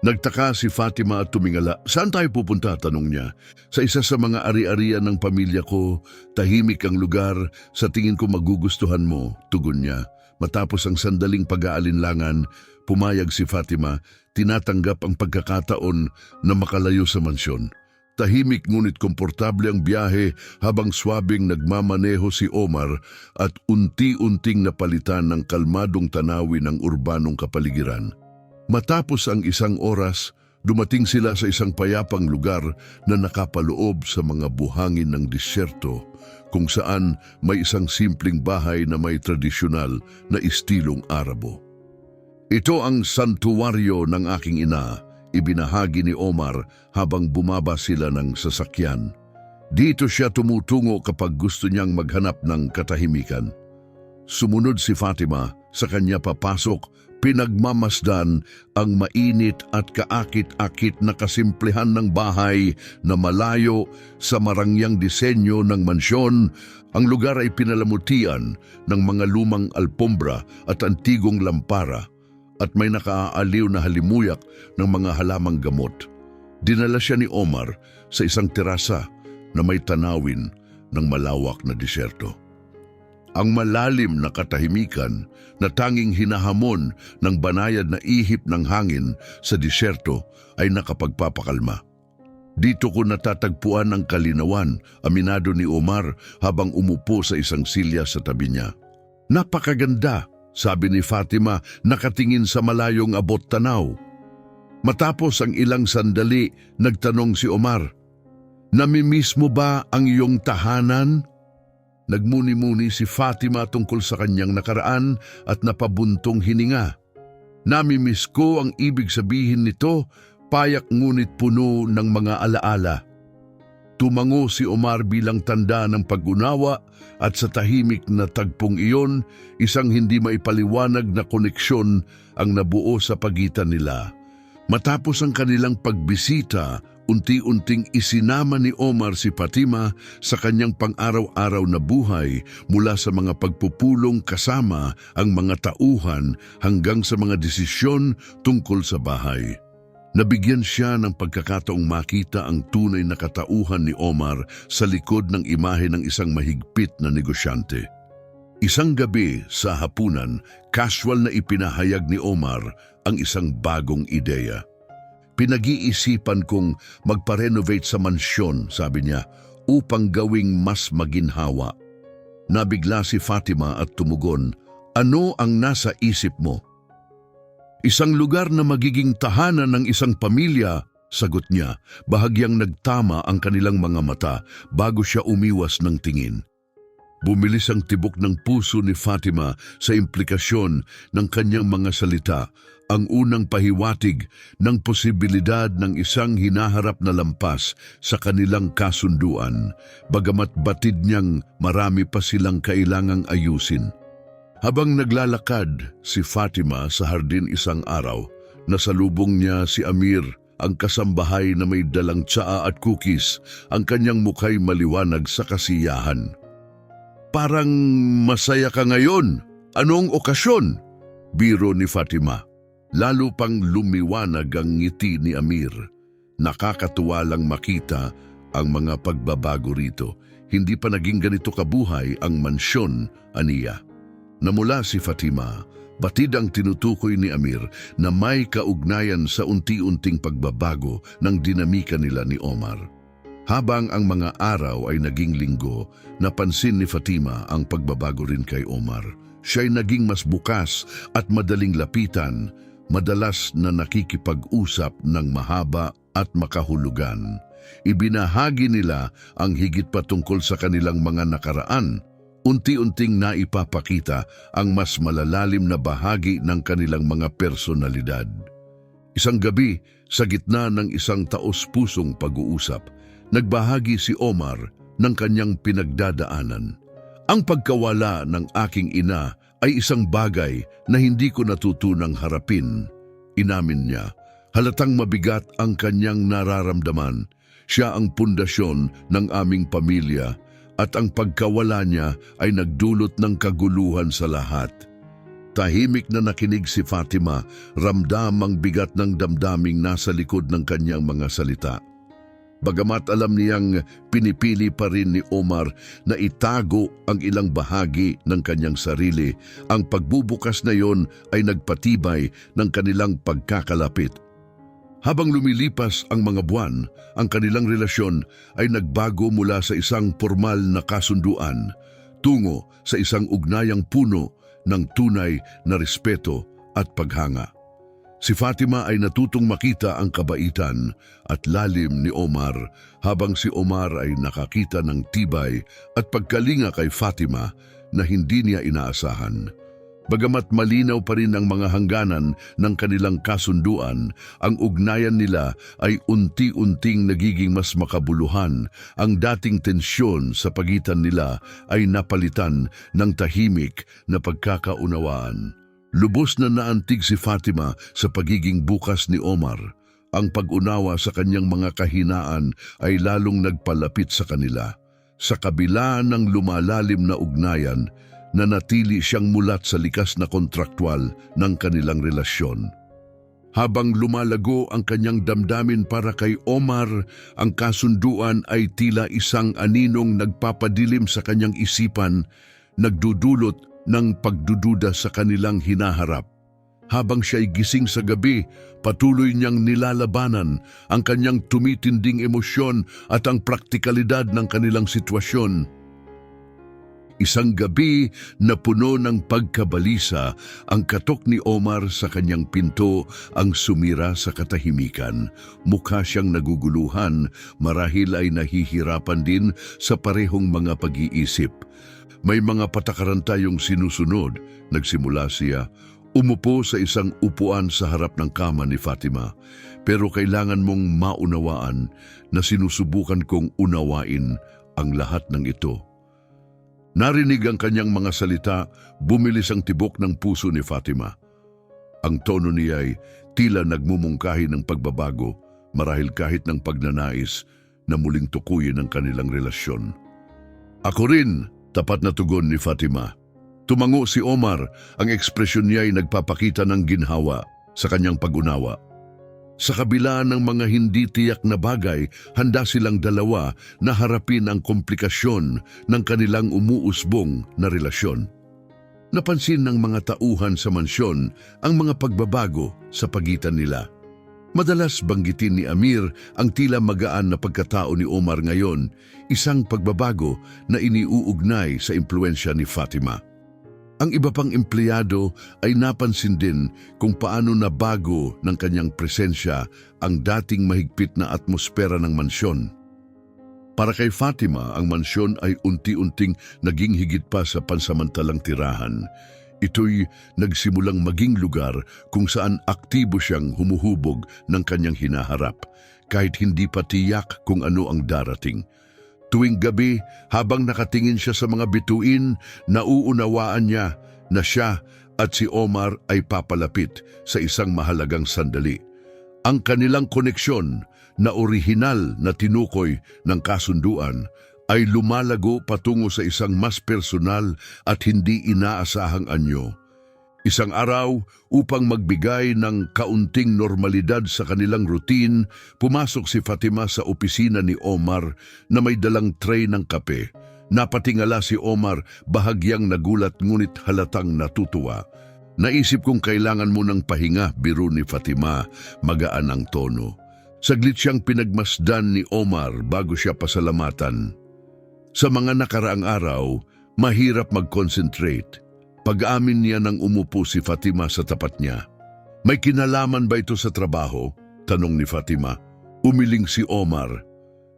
A: Nagtaka si Fatima at tumingala. "Saan tayo pupunta?" tanong niya. "Sa isa sa mga ari-arian ng pamilya ko. Tahimik ang lugar. Sa tingin ko magugustuhan mo," tugon niya. Matapos ang sandaling pag-aalinlangan, pumayag si Fatima, tinatanggap ang pagkakataon na makalayo sa mansyon. Tahimik ngunit komportable ang biyahe habang swabing nagmamaneho si Omar at unti-unting napalitan ng kalmadong tanawin ng urbanong kapaligiran. Matapos ang isang oras, dumating sila sa isang payapang lugar na nakapaloob sa mga buhangin ng disyerto, kung saan may isang simpleng bahay na may tradisyonal na istilong Arabo. "Ito ang santuwaryo ng aking ina," ibinahagi ni Omar habang bumaba sila ng sasakyan. Dito siya tumutungo kapag gusto niyang maghanap ng katahimikan. Sumunod si Fatima, sa kanya papasok, pinagmamasdan ang mainit at kaakit-akit na kasimplihan ng bahay na malayo sa marangyang disenyo ng mansyon. Ang lugar ay pinalamutian ng mga lumang alpombra at antigong lampara, at may nakaaaliw na halimuyak ng mga halamang gamot. Dinala siya ni Omar sa isang terasa na may tanawin ng malawak na disyerto. Ang malalim na katahimikan na tanging hinahamon ng banayad na ihip ng hangin sa disyerto ay nakapagpapakalma. "Dito ko natatagpuan ang kalinawan," aminado ni Omar habang umupo sa isang silya sa tabi niya. "Napakaganda," sabi ni Fatima, nakatingin sa malayong abot tanaw. Matapos ang ilang sandali, nagtanong si Omar, "Namimiss mo ba ang iyong tahanan?" Nagmuni-muni si Fatima tungkol sa kanyang nakaraan at napabuntong hininga. "Namimiss ko ang ibig sabihin nito, payak ngunit puno ng mga alaala." Tumango si Omar bilang tanda ng pag-unawa, at sa tahimik na tagpong iyon, isang hindi maipaliwanag na koneksyon ang nabuo sa pagitan nila. Matapos ang kanilang pagbisita, Unti-unting isinama ni Omar si Fatima sa kanyang pang-araw-araw na buhay mula sa mga pagpupulong kasama ang mga tauhan hanggang sa mga desisyon tungkol sa bahay. Nabigyan siya ng pagkakataong makita ang tunay na katauhan ni Omar sa likod ng imahe ng isang mahigpit na negosyante. Isang gabi sa hapunan, casual na ipinahayag ni Omar ang isang bagong ideya. Pinag-iisipan kong magpa-renovate sa mansyon, sabi niya, upang gawing mas maginhawa. Nabigla si Fatima at tumugon, "Ano ang nasa isip mo?" "Isang lugar na magiging tahanan ng isang pamilya," sagot niya, bahagyang nagtama ang kanilang mga mata bago siya umiwas ng tingin. Bumilis ang tibok ng puso ni Fatima sa implikasyon ng kanyang mga salita, ang unang pahiwatig ng posibilidad ng isang hinaharap na lampas sa kanilang kasunduan, bagamat batid niyang marami pa silang kailangang ayusin. Habang naglalakad si Fatima sa hardin isang araw, nasalubong niya si Amir, ang kasambahay na may dalang tsaa at cookies, ang kanyang mukha'y maliwanag sa kasiyahan. "Parang masaya ka ngayon. Anong okasyon?" biro ni Fatima. Lalo pang lumiwanag ang ngiti ni Amir. Nakakatuwa lang makita ang mga pagbabago rito. Hindi pa naging ganito kabuhay ang mansyon, aniya. Namula si Fatima, batid ang tinutukoy ni Amir na may kaugnayan sa unti-unting pagbabago ng dinamika nila ni Omar. Habang ang mga araw ay naging linggo, napansin ni Fatima ang pagbabago rin kay Omar. Siya'y naging mas bukas at madaling lapitan, madalas na nakikipag-usap ng mahaba at makahulugan. Ibinahagi nila ang higit pa tungkol sa kanilang mga nakaraan. Unti-unting naipapakita ang mas malalalim na bahagi ng kanilang mga personalidad. Isang gabi, sa gitna ng isang taos-pusong pag-uusap, nagbahagi si Omar ng kanyang pinagdadaanan. "Ang pagkawala ng aking ina ay isang bagay na hindi ko natutunang harapin," inamin niya. Halatang mabigat ang kanyang nararamdaman. Siya ang pundasyon ng aming pamilya at ang pagkawala niya ay nagdulot ng kaguluhan sa lahat. Tahimik na nakinig si Fatima, ramdam ang bigat ng damdaming nasa likod ng kanyang mga salita. Bagamat alam niyang pinipili pa rin ni Omar na itago ang ilang bahagi ng kanyang sarili, ang pagbubukas na yon ay nagpatibay ng kanilang pagkakalapit. Habang lumilipas ang mga buwan, ang kanilang relasyon ay nagbago mula sa isang formal na kasunduan tungo sa isang ugnayang puno ng tunay na respeto at paghanga. Si Fatima ay natutong makita ang kabaitan at lalim ni Omar, habang si Omar ay nakakita ng tibay at pagkalinga kay Fatima na hindi niya inaasahan. Bagamat malinaw pa rin ang mga hangganan ng kanilang kasunduan, ang ugnayan nila ay unti-unting nagiging mas makabuluhan. Ang dating tensyon sa pagitan nila ay napalitan ng tahimik na pagkakaunawaan. Lubos na naantig si Fatima sa pagiging bukas ni Omar. Ang pag-unawa sa kanyang mga kahinaan ay lalong nagpalapit sa kanila. Sa kabila ng lumalalim na ugnayan, nanatili siyang mulat sa likas na kontraktwal ng kanilang relasyon. Habang lumalago ang kanyang damdamin para kay Omar, ang kasunduan ay tila isang aninong nagpapadilim sa kanyang isipan, nagdudulot ng pagdududa sa kanilang hinaharap. Habang siya'y gising sa gabi, patuloy niyang nilalabanan ang kanyang tumitinding emosyon at ang praktikalidad ng kanilang sitwasyon. Isang gabi na puno ng pagkabalisa, ang katok ni Omar sa kanyang pinto ang sumira sa katahimikan. Mukha siyang naguguluhan, marahil ay nahihirapan din sa parehong mga pag-iisip. "May mga patakaran tayong sinusunod," nagsimula siya. Umupo sa isang upuan sa harap ng kama ni Fatima. "Pero kailangan mong maunawaan na sinusubukan kong unawain ang lahat ng ito." Narinig ang kanyang mga salita, bumilis ang tibok ng puso ni Fatima. Ang tono niya ay tila nagmumungkahi ng pagbabago, marahil kahit ng pagnanais na muling tukuyin ang kanilang relasyon. Ako rin, tapat na tugon ni Fatima. Tumango si Omar, ang ekspresyon niya ay nagpapakita ng ginhawa sa kanyang pag-unawa. Sa kabila ng mga hindi tiyak na bagay, handa silang dalawa na harapin ang komplikasyon ng kanilang umuusbong na relasyon. Napansin ng mga tauhan sa mansyon ang mga pagbabago sa pagitan nila. Madalas banggitin ni Amir ang tila magaan na pagkatao ni Omar ngayon, isang pagbabago na iniuugnay sa impluensya ni Fatima. Ang iba pang empleyado ay napansin din kung paano nabago ng kanyang presensya ang dating mahigpit na atmosfera ng mansyon. Para kay Fatima, ang mansyon ay unti-unting naging higit pa sa pansamantalang tirahan. Ito'y nagsimulang maging lugar kung saan aktibo siyang humuhubog ng kanyang hinaharap, kahit hindi pa tiyak kung ano ang darating. Tuwing gabi, habang nakatingin siya sa mga bituin, nauunawaan niya na siya at si Omar ay papalapit sa isang mahalagang sandali. Ang kanilang koneksyon na orihinal na tinukoy ng kasunduan ay lumalago patungo sa isang mas personal at hindi inaasahang anyo. Isang araw, upang magbigay ng kaunting normalidad sa kanilang routine, pumasok si Fatima sa opisina ni Omar na may dalang tray ng kape. Napatingala si Omar, bahagyang nagulat ngunit halatang natutuwa. Naisip kong kailangan mo ng pahinga, biro ni Fatima, magaan ang tono. Saglit siyang pinagmasdan ni Omar bago siya pasalamatan. Sa mga nakaraang araw, mahirap mag-concentrate. Pag-amin niya nang umupo si Fatima sa tapat niya. May kinalaman ba ito sa trabaho? Tanong ni Fatima. Umiling si Omar.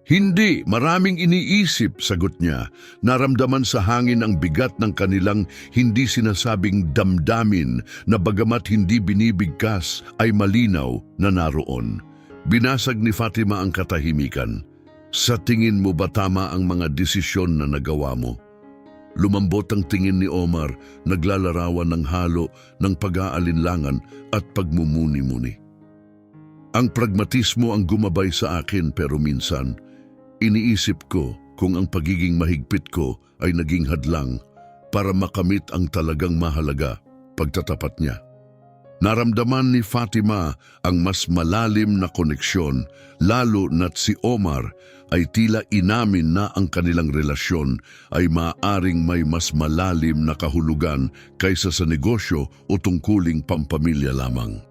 A: Hindi, maraming iniisip, sagot niya. Naramdaman sa hangin ang bigat ng kanilang hindi sinasabing damdamin na bagamat hindi binibigkas ay malinaw na naroon. Binasag ni Fatima ang katahimikan. Sa tingin mo ba tama ang mga desisyon na nagawa mo? Lumambot ang tingin ni Omar, naglalarawan ng halo ng pag-aalinlangan at pagmumuni-muni. Ang pragmatismo ang gumabay sa akin pero minsan, iniisip ko kung ang pagiging mahigpit ko ay naging hadlang para makamit ang talagang mahalaga, pagtatapat niya. Naramdaman ni Fatima ang mas malalim na koneksyon, lalo na't si Omar ay tila inamin na ang kanilang relasyon ay maaaring may mas malalim na kahulugan kaysa sa negosyo o tungkuling pampamilya lamang.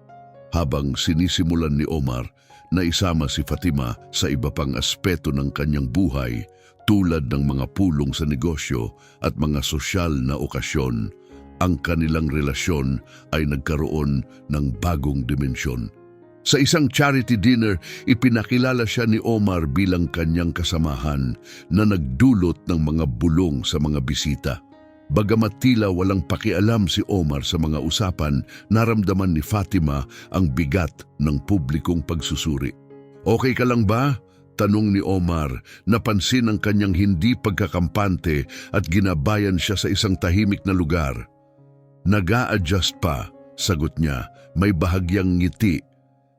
A: Habang sinisimulan ni Omar na isama si Fatima sa iba pang aspeto ng kanyang buhay, tulad ng mga pulong sa negosyo at mga sosyal na okasyon, ang kanilang relasyon ay nagkaroon ng bagong dimensyon. Sa isang charity dinner, ipinakilala siya ni Omar bilang kanyang kasamahan na nagdulot ng mga bulong sa mga bisita. Bagamat tila walang pakialam si Omar sa mga usapan, naramdaman ni Fatima ang bigat ng publikong pagsusuri. Okay ka lang ba? Tanong ni Omar, napansin ang kanyang hindi pagkakampante at ginabayan siya sa isang tahimik na lugar. Nag-a-adjust pa, sagot niya, may bahagyang ngiti.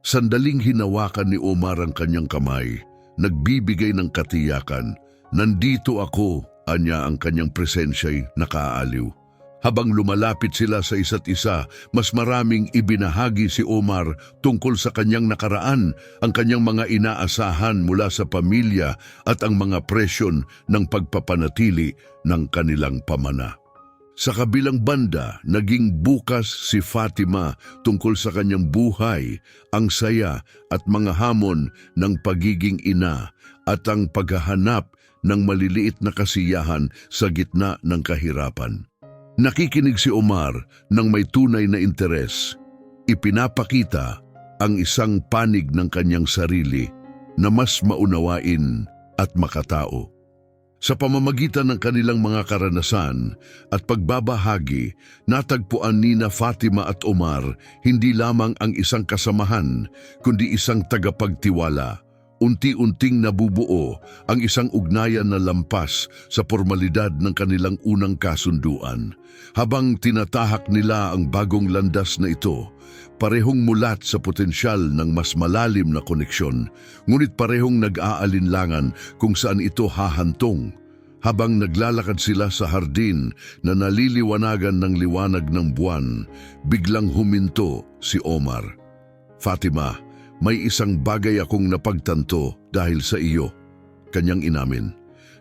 A: Sandaling hinawakan ni Omar ang kanyang kamay, nagbibigay ng katiyakan. Nandito ako, anya ang kanyang presensya'y nakaaliw. Habang lumalapit sila sa isa't isa, mas maraming ibinahagi si Omar tungkol sa kanyang nakaraan, ang kanyang mga inaasahan mula sa pamilya at ang mga presyon ng pagpapanatili ng kanilang pamana. Sa kabilang banda, naging bukas si Fatima tungkol sa kanyang buhay, ang saya at mga hamon ng pagiging ina at ang paghahanap ng maliliit na kasiyahan sa gitna ng kahirapan. Nakikinig si Omar ng may tunay na interes. Ipinapakita ang isang panig ng kanyang sarili na mas maunawain at makatao. Sa pamamagitan ng kanilang mga karanasan at pagbabahagi, natagpuan nina Fatima at Omar hindi lamang ang isang kasamahan, kundi isang tagapagtiwala, unti-unting nabubuo ang isang ugnayan na lampas sa formalidad ng kanilang unang kasunduan. Habang tinatahak nila ang bagong landas na ito, parehong mulat sa potensyal ng mas malalim na koneksyon, ngunit parehong nag-aalinlangan kung saan ito hahantong. Habang naglalakad sila sa hardin na naliliwanagan ng liwanag ng buwan, biglang huminto si Omar. "Fatima, may isang bagay akong napagtanto dahil sa iyo," kanyang inamin.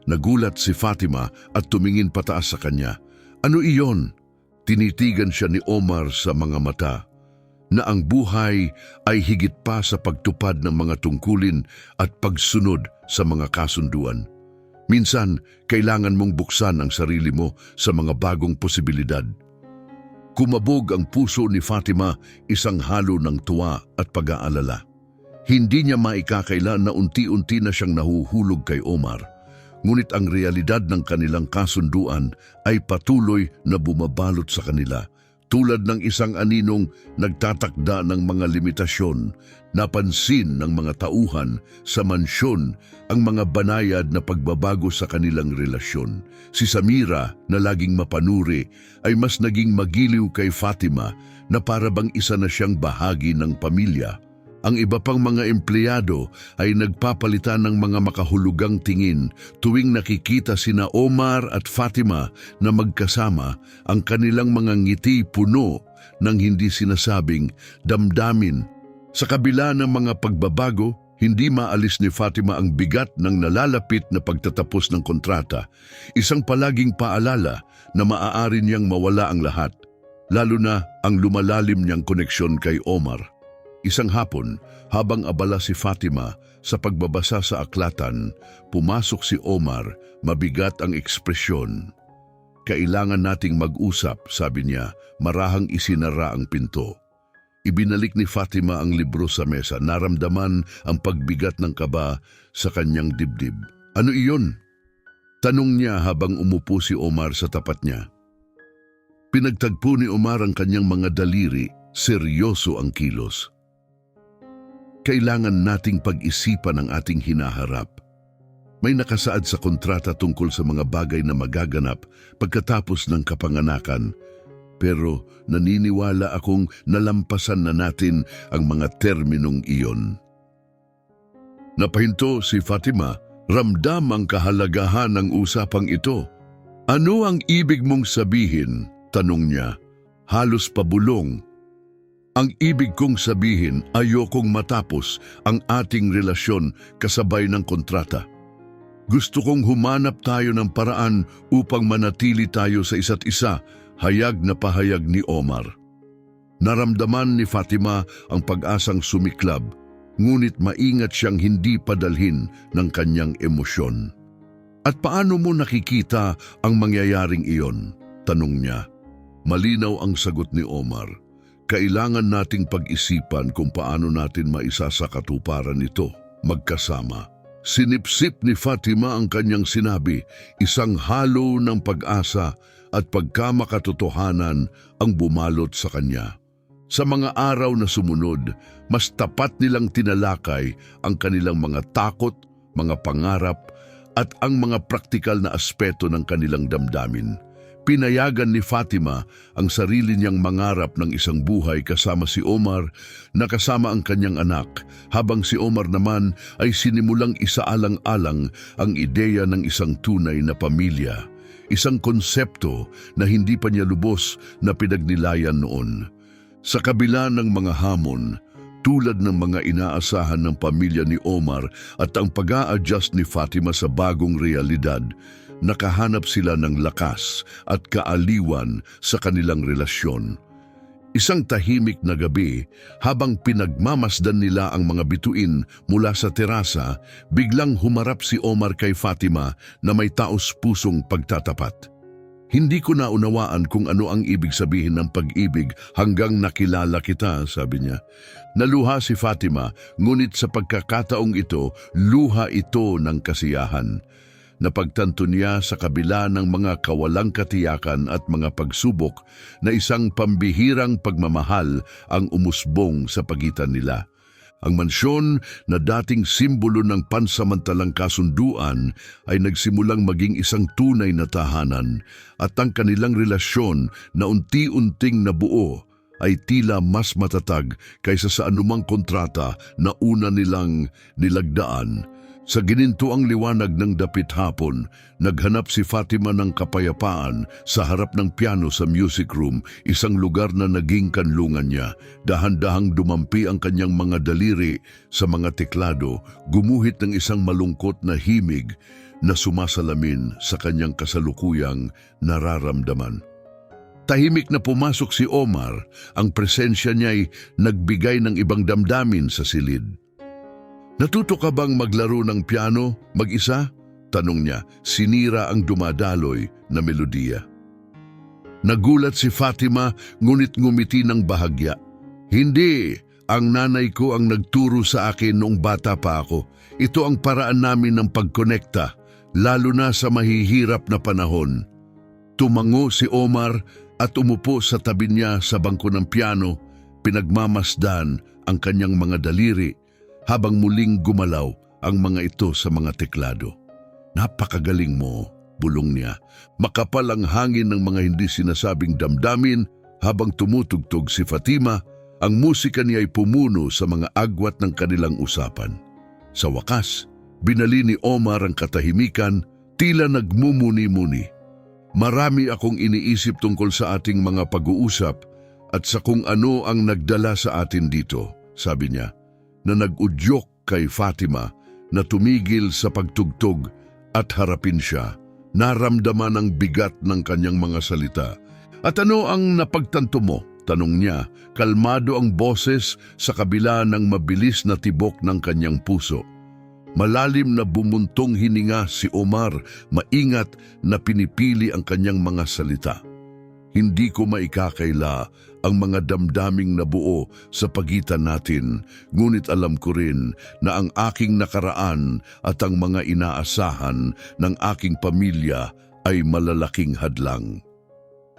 A: Nagulat si Fatima at tumingin pataas sa kanya. "Ano iyon?" Tinitigan siya ni Omar sa mga mata, na ang buhay ay higit pa sa pagtupad ng mga tungkulin at pagsunod sa mga kasunduan. Minsan, kailangan mong buksan ang sarili mo sa mga bagong posibilidad. Kumabog ang puso ni Fatima, isang halo ng tuwa at pag-aalala. Hindi niya maikakailan na unti-unti na siyang nahuhulog kay Omar, ngunit ang realidad ng kanilang kasunduan ay patuloy na bumabalot sa kanila. Tulad ng isang aninong nagtatakda ng mga limitasyon, napansin ng mga tauhan sa mansyon ang mga banayad na pagbabago sa kanilang relasyon. Si Samira, na laging mapanuri, ay mas naging magiliw kay Fatima na para bang isa na siyang bahagi ng pamilya. Ang iba pang mga empleyado ay nagpapalitan ng mga makahulugang tingin tuwing nakikita sina Omar at Fatima na magkasama, ang kanilang mga ngiti puno ng hindi sinasabing damdamin. Sa kabila ng mga pagbabago, hindi maalis ni Fatima ang bigat ng nalalapit na pagtatapos ng kontrata, isang palaging paalala na maaari niyang mawala ang lahat, lalo na ang lumalalim niyang koneksyon kay Omar. Isang hapon, habang abala si Fatima sa pagbabasa sa aklatan, pumasok si Omar, mabigat ang ekspresyon. "Kailangan nating mag-usap," sabi niya, marahang isinara ang pinto. Ibinalik ni Fatima ang libro sa mesa, naramdaman ang pagbigat ng kaba sa kanyang dibdib. "Ano iyon?" tanong niya habang umupo si Omar sa tapat niya. Pinagtagpo ni Omar ang kanyang mga daliri, seryoso ang kilos. "Kailangan nating pag-isipan ang ating hinaharap. May nakasaad sa kontrata tungkol sa mga bagay na magaganap pagkatapos ng kapanganakan, pero naniniwala akong nalampasan na natin ang mga terminong iyon." Napahinto si Fatima, ramdam ang kahalagahan ng usapang ito. "Ano ang ibig mong sabihin?" tanong niya, halos pabulong. "Ang ibig kong sabihin, ayokong matapos ang ating relasyon kasabay ng kontrata. Gusto kong humanap tayo ng paraan upang manatili tayo sa isa't isa," hayag na pahayag ni Omar. Naramdaman ni Fatima ang pag-asang sumiklab, ngunit maingat siyang hindi padalhin ng kanyang emosyon. "At paano mo nakikita ang mangyayaring iyon?" tanong niya. Malinaw ang sagot ni Omar. "Kailangan nating pag-isipan kung paano natin maisasakatuparan ito magkasama." Sinipsip ni Fatima ang kanyang sinabi, isang halo ng pag-asa at pagkamakatotohanan ang bumalot sa kanya. Sa mga araw na sumunod, mas tapat nilang tinalakay ang kanilang mga takot, mga pangarap at ang mga praktikal na aspeto ng kanilang damdamin. Pinayagan ni Fatima ang sarili niyang mangarap ng isang buhay kasama si Omar na kasama ang kanyang anak, habang si Omar naman ay sinimulang isaalang-alang ang ideya ng isang tunay na pamilya, isang konsepto na hindi pa niya lubos na pinagnilayan noon. Sa kabila ng mga hamon, tulad ng mga inaasahan ng pamilya ni Omar at ang pag-a-adjust ni Fatima sa bagong realidad, nakahanap sila ng lakas at kaaliwan sa kanilang relasyon. Isang tahimik na gabi, habang pinagmamasdan nila ang mga bituin mula sa terasa, biglang humarap si Omar kay Fatima na may taos-pusong pagtatapat. "Hindi ko naunawaan kung ano ang ibig sabihin ng pag-ibig hanggang nakilala kita," sabi niya. Naluha si Fatima, ngunit sa pagkakataong ito, luha ito ng kasiyahan. Napagtanto niya sa kabila ng mga kawalang katiyakan at mga pagsubok na isang pambihirang pagmamahal ang umusbong sa pagitan nila. Ang mansyon na dating simbolo ng pansamantalang kasunduan ay nagsimulang maging isang tunay na tahanan at ang kanilang relasyon na unti-unting nabuo ay tila mas matatag kaysa sa anumang kontrata na una nilang nilagdaan. Sa ginintuang liwanag ng dapit hapon, naghanap si Fatima ng kapayapaan sa harap ng piano sa music room, isang lugar na naging kanlungan niya. Dahan-dahang dumampi ang kanyang mga daliri sa mga teklado, gumuhit ng isang malungkot na himig na sumasalamin sa kanyang kasalukuyang nararamdaman. Tahimik na pumasok si Omar, ang presensya niya'y nagbigay ng ibang damdamin sa silid. "Natuto ka bang maglaro ng piano, mag-isa?" tanong niya, sinira ang dumadaloy na melodiya. Nagulat si Fatima, ngunit ngumiti ng bahagya. "Hindi, ang nanay ko ang nagturo sa akin noong bata pa ako. Ito ang paraan namin ng pagkonekta, lalo na sa mahihirap na panahon." Tumango si Omar at umupo sa tabi niya sa bangko ng piano, pinagmamasdan ang kanyang mga daliri habang muling gumalaw ang mga ito sa mga teklado. "Napakagaling mo," bulong niya. Makapal ang hangin ng mga hindi sinasabing damdamin habang tumutugtog si Fatima. Ang musika niya ay pumuno sa mga agwat ng kanilang usapan. Sa wakas, binali ni Omar ang katahimikan, tila nagmumuni-muni. "Marami akong iniisip tungkol sa ating mga pag-uusap at sa kung ano ang nagdala sa atin dito," sabi niya, na nag-udyok kay Fatima na tumigil sa pagtugtog at harapin siya. Naramdaman ang bigat ng kanyang mga salita. "At ano ang napagtanto mo?" tanong niya, kalmado ang boses sa kabila ng mabilis na tibok ng kanyang puso. Malalim na bumuntong hininga si Omar, maingat na pinipili ang kanyang mga salita. "Hindi ko maikakaila ang mga damdaming nabuo sa pagitan natin, ngunit alam ko rin na ang aking nakaraan at ang mga inaasahan ng aking pamilya ay malalaking hadlang."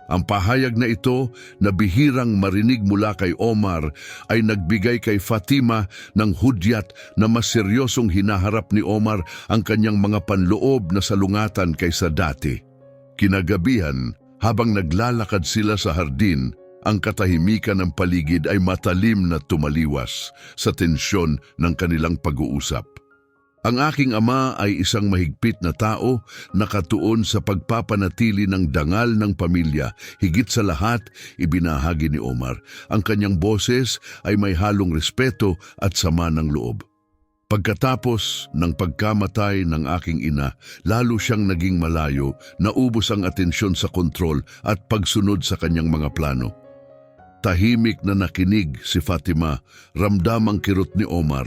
A: Ang pahayag na ito na bihirang marinig mula kay Omar ay nagbigay kay Fatima ng hudyat na mas seryosong hinaharap ni Omar ang kanyang mga panloob na salungatan kaysa dati. Kinagabihan, habang naglalakad sila sa hardin, ang katahimikan ng paligid ay matalim na tumaliwas sa tensyon ng kanilang pag-uusap. "Ang aking ama ay isang mahigpit na tao, nakatuon sa pagpapanatili ng dangal ng pamilya. Higit sa lahat," ibinahagi ni Omar, "ang kanyang boses ay may halong respeto at sama ng loob. Pagkatapos ng pagkamatay ng aking ina, lalo siyang naging malayo, naubos ang atensyon sa kontrol at pagsunod sa kanyang mga plano." Tahimik na nakinig si Fatima, ramdam ang kirot ni Omar.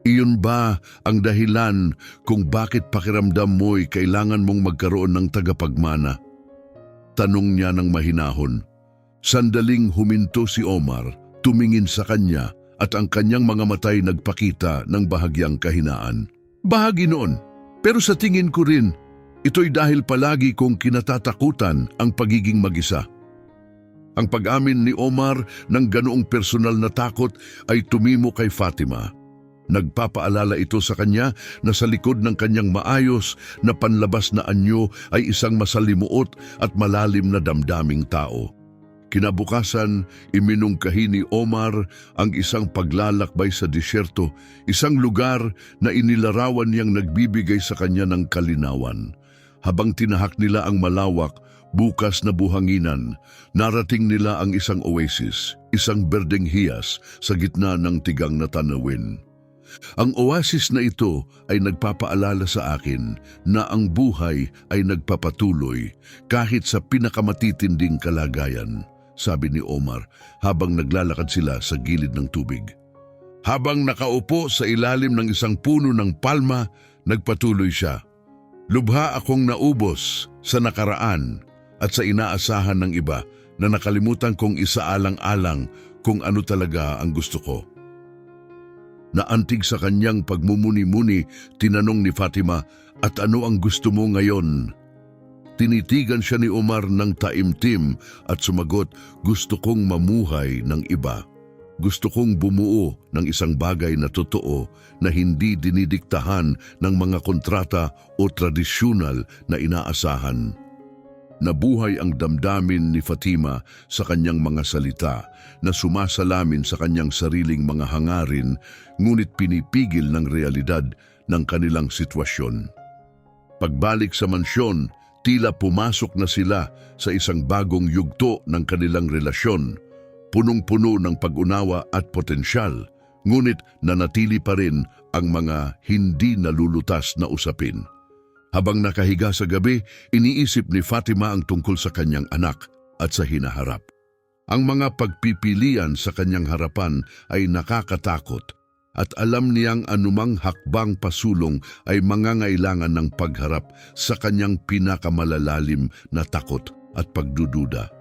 A: "Iyon ba ang dahilan kung bakit pakiramdam mo'y kailangan mong magkaroon ng tagapagmana?" tanong niya ng mahinahon. Sandaling huminto si Omar, tumingin sa kanya at ang kanyang mga matay nagpakita ng bahagyang kahinaan. "Bahagi noon, pero sa tingin ko rin, ito'y dahil palagi kong kinatatakutan ang pagiging mag-isa." Ang pag-amin ni Omar ng ganoong personal na takot ay tumimo kay Fatima. Nagpapaalala ito sa kanya na sa likod ng kanyang maayos na panlabas na anyo ay isang masalimuot at malalim na damdaming tao. Kinabukasan, iminungkahi ni Omar ang isang paglalakbay sa disyerto, isang lugar na inilarawan niyang nagbibigay sa kanya ng kalinawan. Habang tinahak nila ang malawak, bukas na buhanginan, narating nila ang isang oasis, isang berdeng hiyas sa gitna ng tigang na tanawin. Ang oasis na ito ay nagpapaalala sa akin na ang buhay ay nagpapatuloy kahit sa pinakamatitinding kalagayan, sabi ni Omar habang naglalakad sila sa gilid ng tubig. Habang nakaupo sa ilalim ng isang puno ng palma, nagpatuloy siya. "Lubha akong naubos sa nakaraan at sa inaasahan ng iba na nakalimutan kong isaalang-alang kung ano talaga ang gusto ko." Naantig sa kanyang pagmumuni-muni, tinanong ni Fatima, "At ano ang gusto mo ngayon?" Tinitigan siya ni Omar ng taimtim at sumagot, "Gusto kong mamuhay ng iba." Gusto kong bumuo ng isang bagay na totoo na hindi dinidiktahan ng mga kontrata o tradisyonal na inaasahan. Nabuhay ang damdamin ni Fatima sa kanyang mga salita na sumasalamin sa kanyang sariling mga hangarin, ngunit pinipigil ng realidad ng kanilang sitwasyon. Pagbalik sa mansyon, tila pumasok na sila sa isang bagong yugto ng kanilang relasyon, punong-puno ng pag-unawa at potensyal, ngunit nanatili pa rin ang mga hindi nalulutas na usapin. Habang nakahiga sa gabi, iniisip ni Fatima ang tungkol sa kanyang anak at sa hinaharap. Ang mga pagpipilian sa kanyang harapan ay nakakatakot at alam niyang anumang hakbang pasulong ay mangangailangan ng pagharap sa kanyang pinakamalalalim na takot at pagdududa.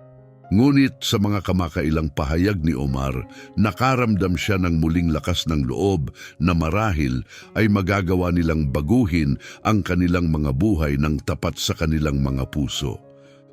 A: Ngunit sa mga kamakailang pahayag ni Omar, nakaramdam siya ng muling lakas ng loob na marahil ay magagawa nilang baguhin ang kanilang mga buhay ng tapat sa kanilang mga puso.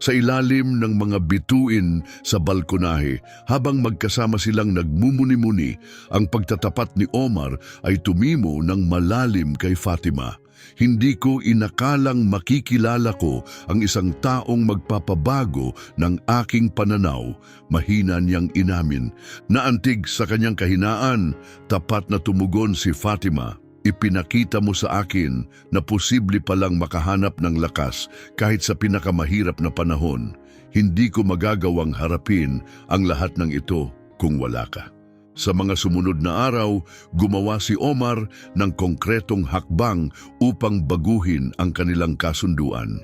A: Sa ilalim ng mga bituin sa balkonahe, habang magkasama silang nagmumuni-muni, ang pagtatapat ni Omar ay tumimo ng malalim kay Fatima. Hindi ko inakalang makikilala ko ang isang taong magpapabago ng aking pananaw, mahina niyang inamin. Naantig sa kanyang kahinaan, tapat na tumugon si Fatima. Ipinakita mo sa akin na posible palang makahanap ng lakas kahit sa pinakamahirap na panahon. Hindi ko magagawang harapin ang lahat ng ito kung wala ka. Sa mga sumunod na araw, gumawa si Omar ng konkretong hakbang upang baguhin ang kanilang kasunduan.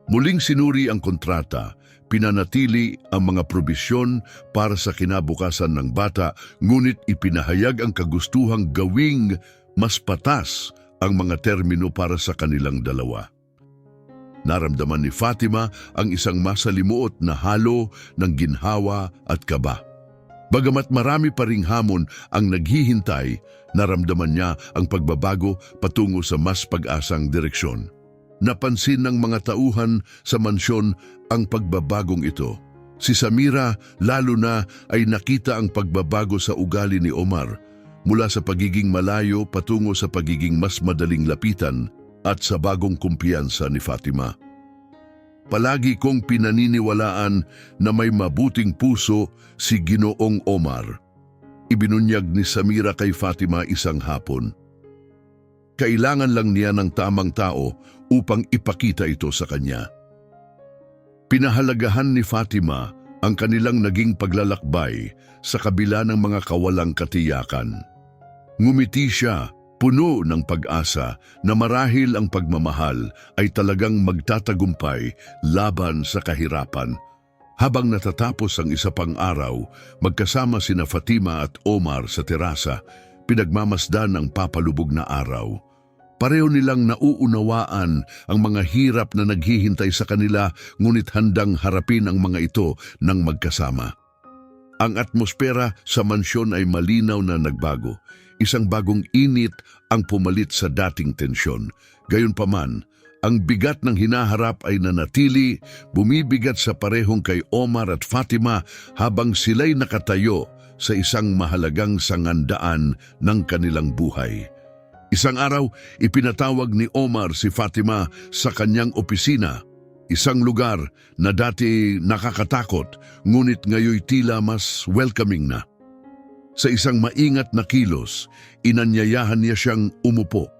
A: Muling sinuri ang kontrata, pinanatili ang mga probisyon para sa kinabukasan ng bata, ngunit ipinahayag ang kagustuhang gawing mas patas ang mga termino para sa kanilang dalawa. Naramdaman ni Fatima ang isang masalimuot na halo ng ginhawa at kaba. Bagamat marami pa ring hamon ang naghihintay, naramdaman niya ang pagbabago patungo sa mas pag-asang direksyon. Napansin ng mga tauhan sa mansyon ang pagbabagong ito. Si Samira lalo na ay nakita ang pagbabago sa ugali ni Omar, mula sa pagiging malayo patungo sa pagiging mas madaling lapitan at sa bagong kumpiyansa ni Fatima. Palagi kong pinaniniwalaan na may mabuting puso si Ginoong Omar. Ibinunyag ni Samira kay Fatima isang hapon. Kailangan lang niya ng tamang tao upang ipakita ito sa kanya. Pinahalagahan ni Fatima ang kanilang naging paglalakbay sa kabila ng mga kawalang katiyakan. Ngumiti siya, puno ng pag-asa na marahil ang pagmamahal ay talagang magtatagumpay laban sa kahirapan. Habang natatapos ang isa pang araw, magkasama sina Fatima at Omar sa terasa, pinagmamasdan ang papalubog na araw. Pareho nilang nauunawaan ang mga hirap na naghihintay sa kanila, ngunit handang harapin ang mga ito ng magkasama. Ang atmosfera sa mansyon ay malinaw na nagbago. Isang bagong init ang pumalit sa dating tensyon. Gayunpaman, ang bigat ng hinaharap ay nanatili, bumibigat sa parehong kay Omar at Fatima habang sila'y nakatayo sa isang mahalagang sangandaan ng kanilang buhay. Isang araw, ipinatawag ni Omar si Fatima sa kanyang opisina, isang lugar na dati nakakatakot, ngunit ngayoy tila mas welcoming na. Sa isang maingat na kilos, inanyayahan niya siyang umupo.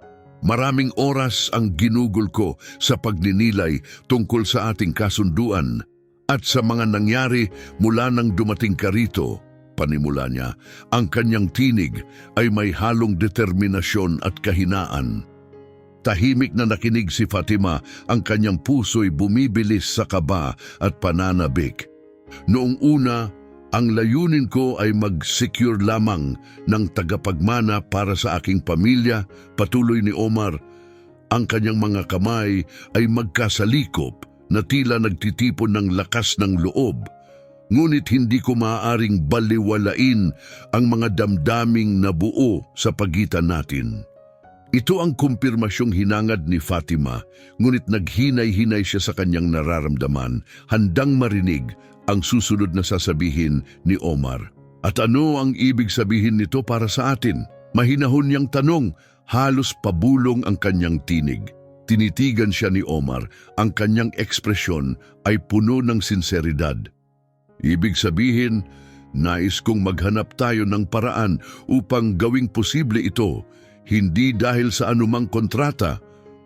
A: Maraming oras ang ginugol ko sa pagninilay tungkol sa ating kasunduan at sa mga nangyari mula nang dumating ka rito, panimula niya. Ang kanyang tinig ay may halong determinasyon at kahinaan. Tahimik na nakinig si Fatima, ang kanyang puso'y bumibilis sa kaba at pananabik. Noong una, ang layunin ko ay mag-secure lamang ng tagapagmana para sa aking pamilya, patuloy ni Omar. Ang kanyang mga kamay ay magkasalikop na tila nagtitipon ng lakas ng loob. Ngunit hindi ko maaaring baliwalain ang mga damdaming nabuo sa pagitan natin. Ito ang kumpirmasyong hinangad ni Fatima, ngunit naghinay-hinay siya sa kanyang nararamdaman, handang marinig ang susunod na sasabihin ni Omar. At ano ang ibig sabihin nito para sa atin? Mahinahon niyang tanong, halos pabulong ang kanyang tinig. Tinitigan siya ni Omar, ang kanyang ekspresyon ay puno ng sinseridad. Ibig sabihin, nais kong maghanap tayo ng paraan upang gawing posible ito, hindi dahil sa anumang kontrata,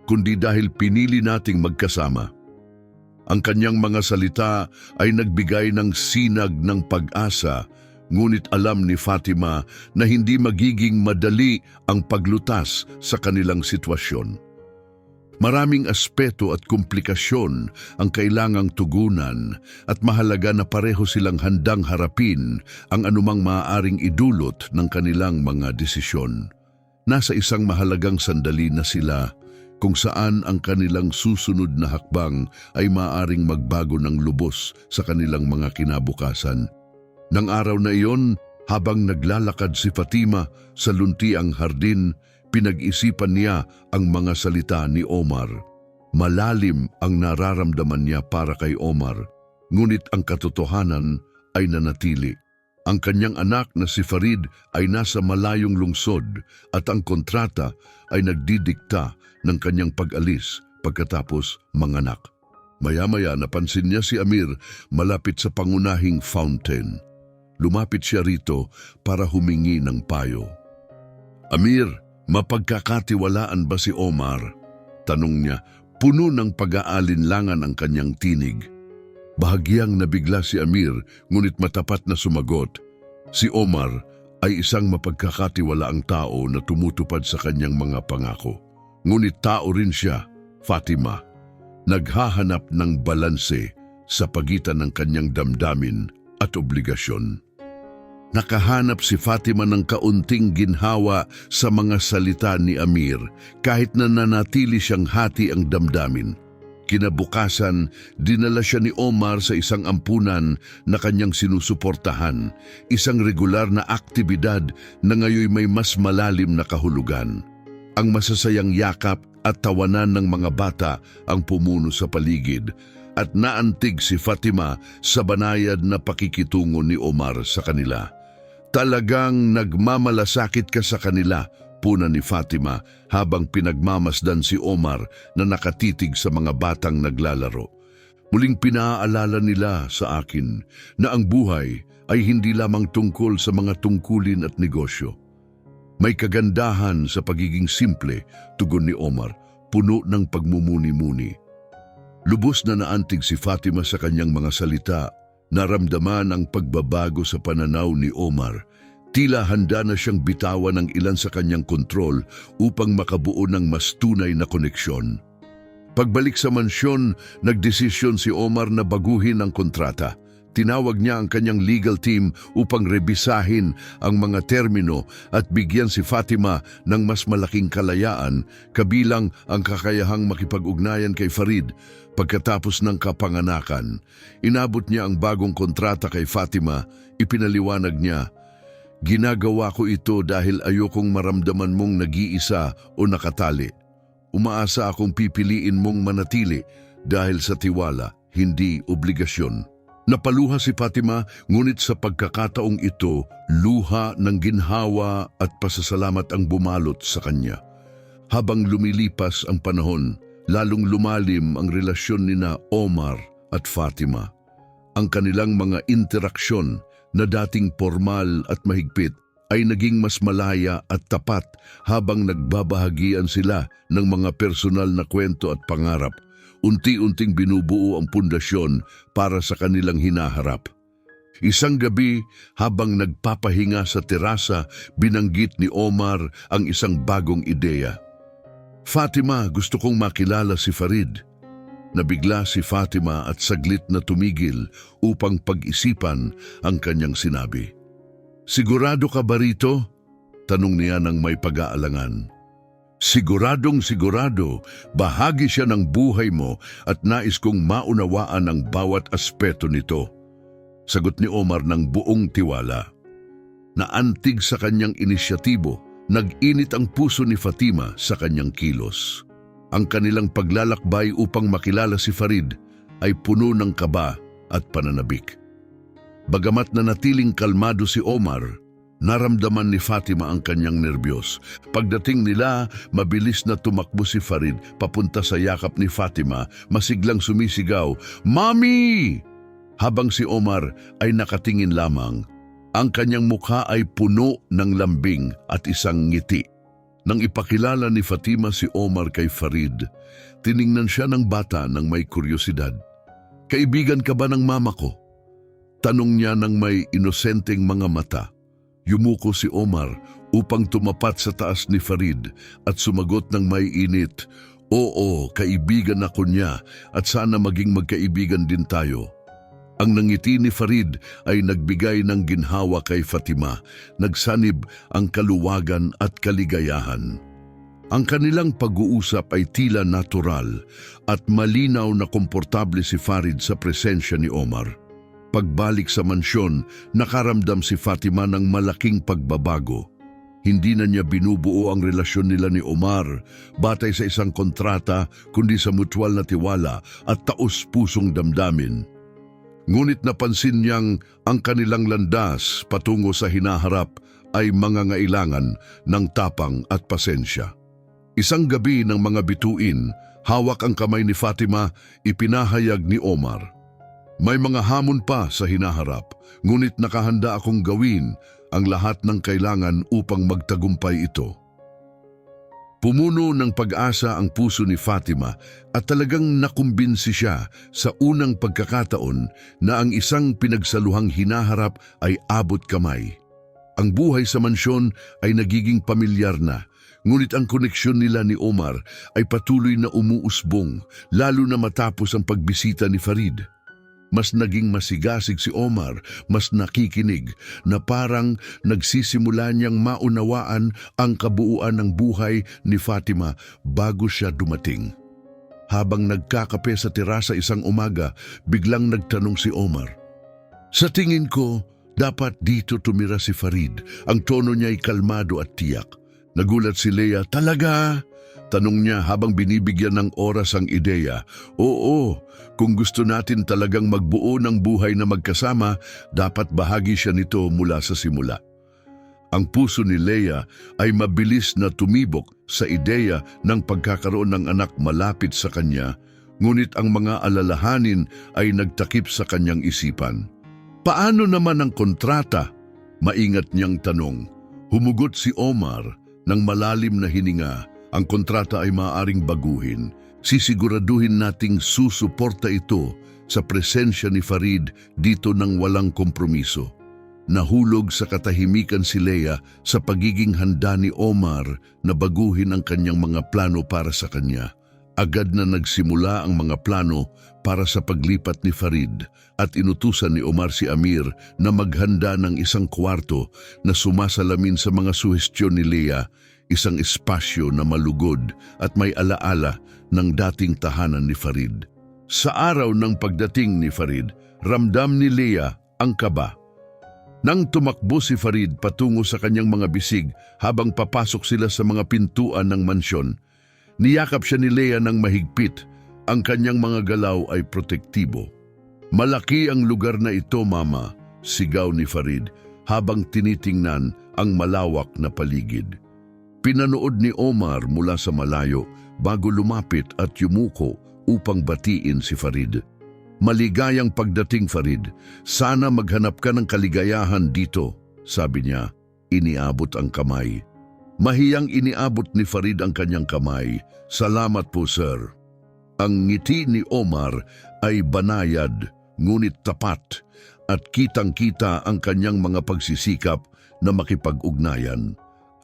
A: kundi dahil pinili nating magkasama. Ang kanyang mga salita ay nagbigay ng sinag ng pag-asa, ngunit alam ni Fatima na hindi magiging madali ang paglutas sa kanilang sitwasyon. Maraming aspeto at komplikasyon ang kailangang tugunan at mahalaga na pareho silang handang harapin ang anumang maaaring idulot ng kanilang mga desisyon. Nasa isang mahalagang sandali na sila kung saan ang kanilang susunod na hakbang ay maaaring magbago ng lubos sa kanilang mga kinabukasan. Nang araw na iyon, habang naglalakad si Fatima sa luntiang hardin, pinag-isipan niya ang mga salita ni Omar. Malalim ang nararamdaman niya para kay Omar, ngunit ang katotohanan ay nanatili. Ang kanyang anak na si Farid ay nasa malayong lungsod at ang kontrata ay nagdidikta ng kanyang pag-alis pagkatapos manganak. Maya-maya napansin niya si Amir malapit sa pangunahing fountain. Lumapit siya rito para humingi ng payo. Amir, mapagkakatiwalaan ba si Omar? Tanong niya, puno ng pag-aalinlangan ang kanyang tinig. Bahagyang nabigla si Amir, ngunit matapat na sumagot. Si Omar ay isang mapagkakatiwalaang tao na tumutupad sa kanyang mga pangako. Ngunit tao rin siya, Fatima, naghahanap ng balanse sa pagitan ng kanyang damdamin at obligasyon. Nakahanap si Fatima ng kaunting ginhawa sa mga salita ni Amir kahit na nanatili siyang hati ang damdamin. Kinabukasan, dinala siya ni Omar sa isang ampunan na kanyang sinusuportahan, isang regular na aktibidad na ngayon may mas malalim na kahulugan. Ang masasayang yakap at tawanan ng mga bata ang pumuno sa paligid at naantig si Fatima sa banayad na pakikitungo ni Omar sa kanila. Talagang nagmamalasakit ka sa kanila, puna ni Fatima habang pinagmamasdan si Omar na nakatitig sa mga batang naglalaro. Muling pinaalala nila sa akin na ang buhay ay hindi lamang tungkol sa mga tungkulin at negosyo. May kagandahan sa pagiging simple, tugon ni Omar, puno ng pagmumuni-muni. Lubos na naantig si Fatima sa kanyang mga salita. Naramdaman ang pagbabago sa pananaw ni Omar. Tila handa na siyang bitawan ng ilan sa kanyang kontrol upang makabuo ng mas tunay na koneksyon. Pagbalik sa mansyon, nagdesisyon si Omar na baguhin ang kontrata. Tinawag niya ang kanyang legal team upang rebisahin ang mga termino at bigyan si Fatima ng mas malaking kalayaan, kabilang ang kakayahang makipag-ugnayan kay Farid. Pagkatapos ng kapanganakan, inabot niya ang bagong kontrata kay Fatima. Ipinaliwanag niya, "Ginagawa ko ito dahil ayokong maramdaman mong nag-iisa o nakatali. Umaasa akong pipiliin mong manatili dahil sa tiwala, hindi obligasyon." Napaluha si Fatima, ngunit sa pagkakataong ito, luha ng ginhawa at pasasalamat ang bumalot sa kanya. Habang lumilipas ang panahon, lalong lumalim ang relasyon nina Omar at Fatima. Ang kanilang mga interaksyon na dating formal at mahigpit ay naging mas malaya at tapat habang nagbabahagian sila ng mga personal na kwento at pangarap. Unti-unting binubuo ang pundasyon para sa kanilang hinaharap. Isang gabi, habang nagpapahinga sa terasa, binanggit ni Omar ang isang bagong ideya. "Fatima, gusto kong makilala si Farid." Nabigla si Fatima at saglit na tumigil upang pag-isipan ang kanyang sinabi. "Sigurado ka ba rito?" Tanong niya ng may pag-aalangan. "Siguradong sigurado, bahagi siya ng buhay mo at nais kong maunawaan ang bawat aspeto nito." Sagot ni Omar ng buong tiwala. Naantig sa kanyang inisyatibo, nag-init ang puso ni Fatima sa kanyang kilos. Ang kanilang paglalakbay upang makilala si Farid ay puno ng kaba at pananabik. Bagamat nanatiling kalmado si Omar, naramdaman ni Fatima ang kanyang nerbiyos. Pagdating nila, mabilis na tumakbo si Farid papunta sa yakap ni Fatima, masiglang sumisigaw, "Mami!" Habang si Omar ay nakatingin lamang, ang kanyang mukha ay puno ng lambing at isang ngiti. Nang ipakilala ni Fatima si Omar kay Farid, tiningnan siya ng bata ng may kuryosidad. "Kaibigan ka ba ng mama ko?" Tanong niya ng may inosenteng mga mata. Yumuko si Omar upang tumapat sa taas ni Farid at sumagot ng may init, "Oo, kaibigan ako niya at sana maging magkaibigan din tayo." Ang nangiti ni Farid ay nagbigay ng ginhawa kay Fatima, nagsanib ang kaluwagan at kaligayahan. Ang kanilang pag-uusap ay tila natural at malinaw na komportable si Farid sa presensya ni Omar. Pagbalik sa mansyon, nakaramdam si Fatima ng malaking pagbabago. Hindi na niya binubuo ang relasyon nila ni Omar batay sa isang kontrata kundi sa mutual na tiwala at taos-pusong damdamin. Ngunit napansin niyang ang kanilang landas patungo sa hinaharap ay mangangailangan ng tapang at pasensya. Isang gabi ng mga bituin, hawak ang kamay ni Fatima, ipinahayag ni Omar, "May mga hamon pa sa hinaharap, ngunit nakahanda akong gawin ang lahat ng kailangan upang magtagumpay ito." Pumuno ng pag-asa ang puso ni Fatima at talagang nakumbinsi siya sa unang pagkakataon na ang isang pinagsaluhang hinaharap ay abot kamay. Ang buhay sa mansyon ay nagiging pamilyar na, ngunit ang koneksyon nila ni Omar ay patuloy na umuusbong, lalo na matapos ang pagbisita ni Farid. Mas naging masigasig si Omar, mas nakikinig, na parang nagsisimula niyang maunawaan ang kabuuan ng buhay ni Fatima bago siya dumating. Habang nagkakape sa terasa isang umaga, biglang nagtanong si Omar, "Sa tingin ko, dapat dito tumira si Farid." Ang tono niya ay kalmado at tiyak. Nagulat si Leia, "Talaga?" Tanong niya habang binibigyan ng oras ang ideya. "Oo, kung gusto natin talagang magbuo ng buhay na magkasama, dapat bahagi siya nito mula sa simula." Ang puso ni Leia ay mabilis na tumibok sa ideya ng pagkakaroon ng anak malapit sa kanya, ngunit ang mga alalahanin ay nagtakip sa kanyang isipan. "Paano naman ang kontrata?" Maingat niyang tanong. Humugot si Omar ng malalim na hininga. "Ang kontrata ay maaaring baguhin. Sisiguraduhin nating susuporta ito sa presensya ni Farid dito ng walang kompromiso." Nahulog sa katahimikan si Leia sa pagiging handa ni Omar na baguhin ang kanyang mga plano para sa kanya. Agad na nagsimula ang mga plano para sa paglipat ni Farid at inutusan ni Omar si Amir na maghanda ng isang kwarto na sumasalamin sa mga suhestyon ni Leia, isang espasyo na malugod at may alaala ng dating tahanan ni Farid. Sa araw ng pagdating ni Farid, ramdam ni Leia ang kaba. Nang tumakbo si Farid patungo sa kanyang mga bisig habang papasok sila sa mga pintuan ng mansyon, niyakap siya ni Leia ng mahigpit. Ang kanyang mga galaw ay protektibo. "Malaki ang lugar na ito, Mama," sigaw ni Farid habang tinitingnan ang malawak na paligid. Pinanood ni Omar mula sa malayo bago lumapit at yumuko upang batiin si Farid. "Maligayang pagdating, Farid. Sana maghanap ka ng kaligayahan dito," sabi niya. Iniabot ang kamay. Mahiyang iniabot ni Farid ang kanyang kamay. "Salamat po, sir." Ang ngiti ni Omar ay banayad, ngunit tapat, at kitang-kita ang kanyang mga pagsisikap na makipag-ugnayan.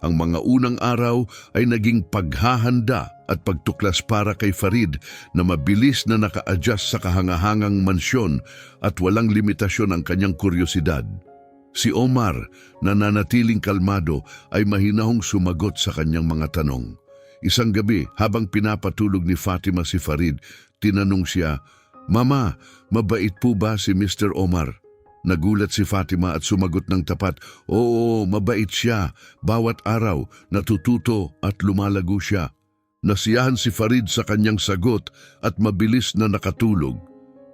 A: Ang mga unang araw ay naging paghahanda at pagtuklas para kay Farid na mabilis na naka-adjust sa kahangahangang mansyon at walang limitasyon ang kanyang kuryosidad. Si Omar, na nanatiling kalmado, ay mahinahong sumagot sa kanyang mga tanong. Isang gabi, habang pinapatulog ni Fatima si Farid, tinanong siya, "Mama, mabait po ba si Mr. Omar?" Nagulat si Fatima at sumagot ng tapat, "Oo, mabait siya. Bawat araw, natututo at lumalago siya." Nasiyahan si Farid sa kanyang sagot at mabilis na nakatulog.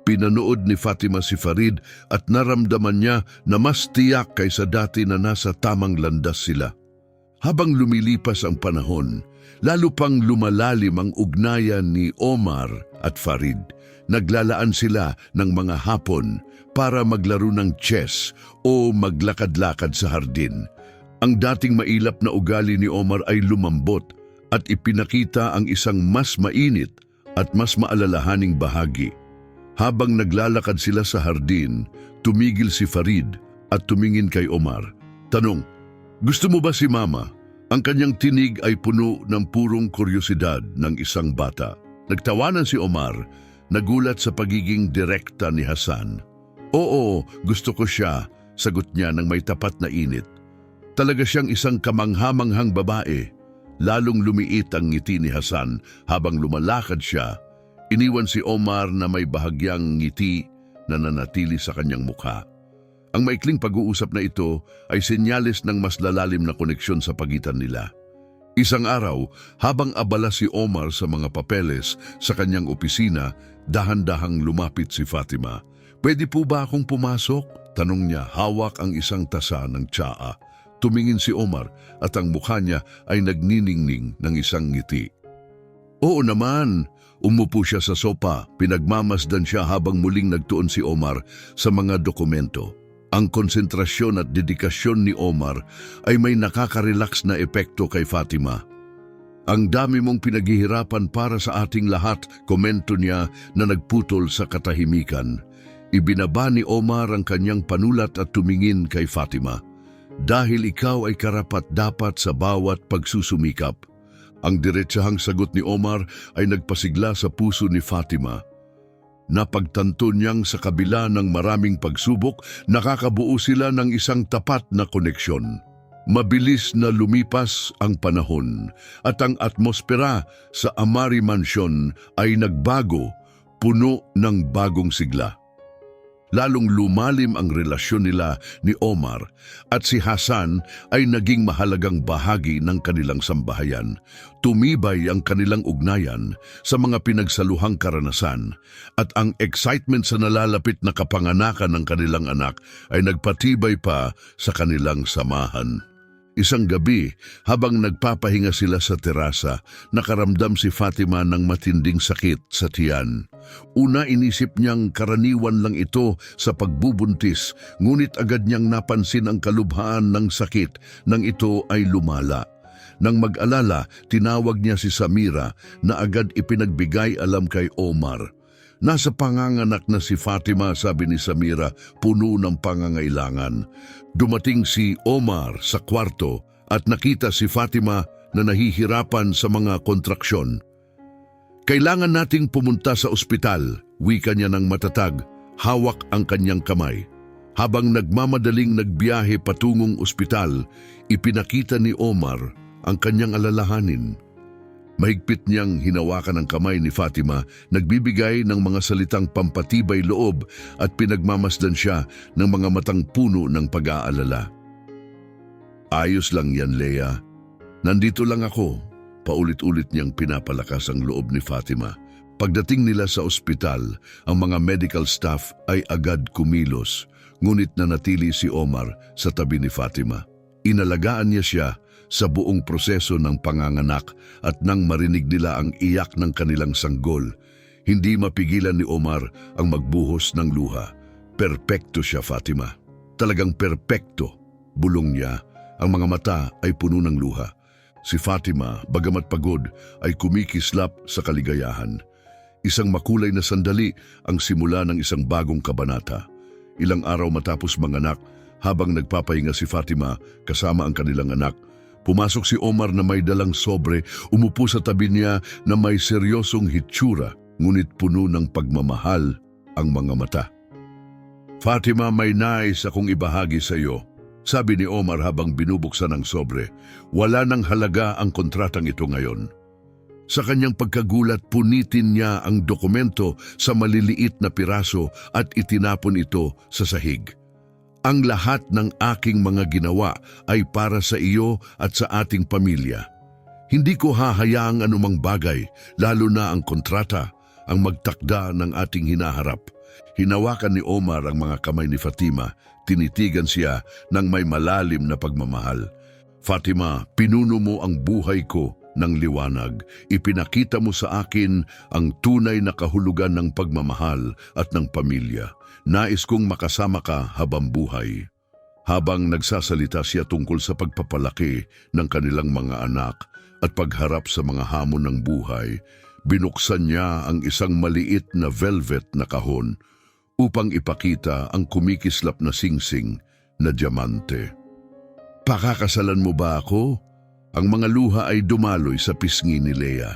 A: Pinanood ni Fatima si Farid at naramdaman niya na mas tiyak kaysa dati na nasa tamang landas sila. Habang lumilipas ang panahon, lalo pang lumalalim ang ugnayan ni Omar at Farid. Naglalaan sila ng mga hapon para maglaro ng chess o maglakad-lakad sa hardin. Ang dating mailap na ugali ni Omar ay lumambot at ipinakita ang isang mas mainit at mas maalalahaning bahagi. Habang naglalakad sila sa hardin, tumigil si Farid at tumingin kay Omar. Tanong, gusto mo ba si Mama? Ang kanyang tinig ay puno ng purong kuryosidad ng isang bata. Nagtawanan si Omar, nagulat sa pagiging direkta ni Hasan. Oo, gusto ko siya, sagot niya ng may tapat na init. Talaga siyang isang kamanghamanghang babae. Lalong lumiit ang ngiti ni Hasan habang lumalakad siya. Iniwan si Omar na may bahagyang ngiti na nanatili sa kanyang mukha. Ang maikling pag-uusap na ito ay senyales ng mas lalalim na koneksyon sa pagitan nila. Isang araw, habang abala si Omar sa mga papeles sa kanyang opisina, dahan-dahang lumapit si Fatima. Pwede po ba akong pumasok? Tanong niya, hawak ang isang tasa ng tsaa. Tumingin si Omar at ang mukha niya ay nagniningning ng isang ngiti. Oo naman, umupo siya sa sopa, pinagmamasdan siya habang muling nagtuon si Omar sa mga dokumento. Ang konsentrasyon at dedikasyon ni Omar ay may nakaka-relax na epekto kay Fatima. Ang dami mong pinaghihirapan para sa ating lahat, komento niya na nagputol sa katahimikan. Ibinaba ni Omar ang kanyang panulat at tumingin kay Fatima. Dahil ikaw ay karapat-dapat sa bawat pagsusumikap. Ang diretsahang sagot ni Omar ay nagpasigla sa puso ni Fatima. Napagtanto niyang sa kabila ng maraming pagsubok, nakakabuo sila ng isang tapat na koneksyon. Mabilis na lumipas ang panahon at ang atmosfera sa Amari Mansion ay nagbago, puno ng bagong sigla. Lalong lumalim ang relasyon nila ni Omar at si Hasan ay naging mahalagang bahagi ng kanilang sambahayan. Tumibay ang kanilang ugnayan sa mga pinagsaluhang karanasan at ang excitement sa nalalapit na kapanganakan ng kanilang anak ay nagpatibay pa sa kanilang samahan. Isang gabi, habang nagpapahinga sila sa terasa, nakaramdam si Fatima ng matinding sakit sa tiyan. Una inisip niyang karaniwan lang ito sa pagbubuntis, ngunit agad niyang napansin ang kalubhaan ng sakit nang ito ay lumala. Nang mag-alala, tinawag niya si Samira na agad ipinagbigay alam kay Omar. Nasa panganganak na si Fatima, sabi ni Samira, puno ng pangangailangan. Dumating si Omar sa kwarto at nakita si Fatima na nahihirapan sa mga kontraksyon. Kailangan nating pumunta sa ospital, wika niya ng matatag, hawak ang kanyang kamay. Habang nagmamadaling nagbiyahe patungong ospital, ipinakita ni Omar ang kanyang alalahanin. Mahigpit niyang hinawakan ang kamay ni Fatima, nagbibigay ng mga salitang pampatibay loob at pinagmamasdan siya ng mga matang puno ng pag-aalala. Ayos lang yan, Leia. Nandito lang ako. Paulit-ulit niyang pinapalakas ang loob ni Fatima. Pagdating nila sa ospital, ang mga medical staff ay agad kumilos, ngunit nanatili si Omar sa tabi ni Fatima. Inalagaan niya siya sa buong proseso ng panganganak at nang marinig nila ang iyak ng kanilang sanggol, hindi mapigilan ni Omar ang magbuhos ng luha. Perpekto siya, Fatima. Talagang perpekto, bulong niya. Ang mga mata ay puno ng luha. Si Fatima, bagamat pagod, ay kumikislap sa kaligayahan. Isang makulay na sandali ang simula ng isang bagong kabanata. Ilang araw matapos manganak, habang nagpapahinga si Fatima kasama ang kanilang anak, pumasok si Omar na may dalang sobre, umupo sa tabi niya na may seryosong hitsura, ngunit puno ng pagmamahal ang mga mata. Fatima, may nais akong ibahagi sa iyo, sabi ni Omar habang binubuksan ang sobre. Wala nang halaga ang kontratang ito ngayon. Sa kanyang pagkagulat, punitin niya ang dokumento sa maliliit na piraso at itinapon ito sa sahig. Ang lahat ng aking mga ginawa ay para sa iyo at sa ating pamilya. Hindi ko hahayaang anumang bagay, lalo na ang kontrata, ang magtakda ng ating hinaharap. hinawakan ni Omar ang mga kamay ni Fatima. Tinitigan siya ng may malalim na pagmamahal. Fatima, pinuno mo ang buhay ko ng liwanag. Ipinakita mo sa akin ang tunay na kahulugan ng pagmamahal at ng pamilya. Nais kong makasama ka habang buhay. Habang nagsasalita siya tungkol sa pagpapalaki ng kanilang mga anak at pagharap sa mga hamon ng buhay, binuksan niya ang isang maliit na velvet na kahon upang ipakita ang kumikislap na singsing na diamante. Pakakasalan mo ba ako? Ang mga luha ay dumaloy sa pisngi ni Leia.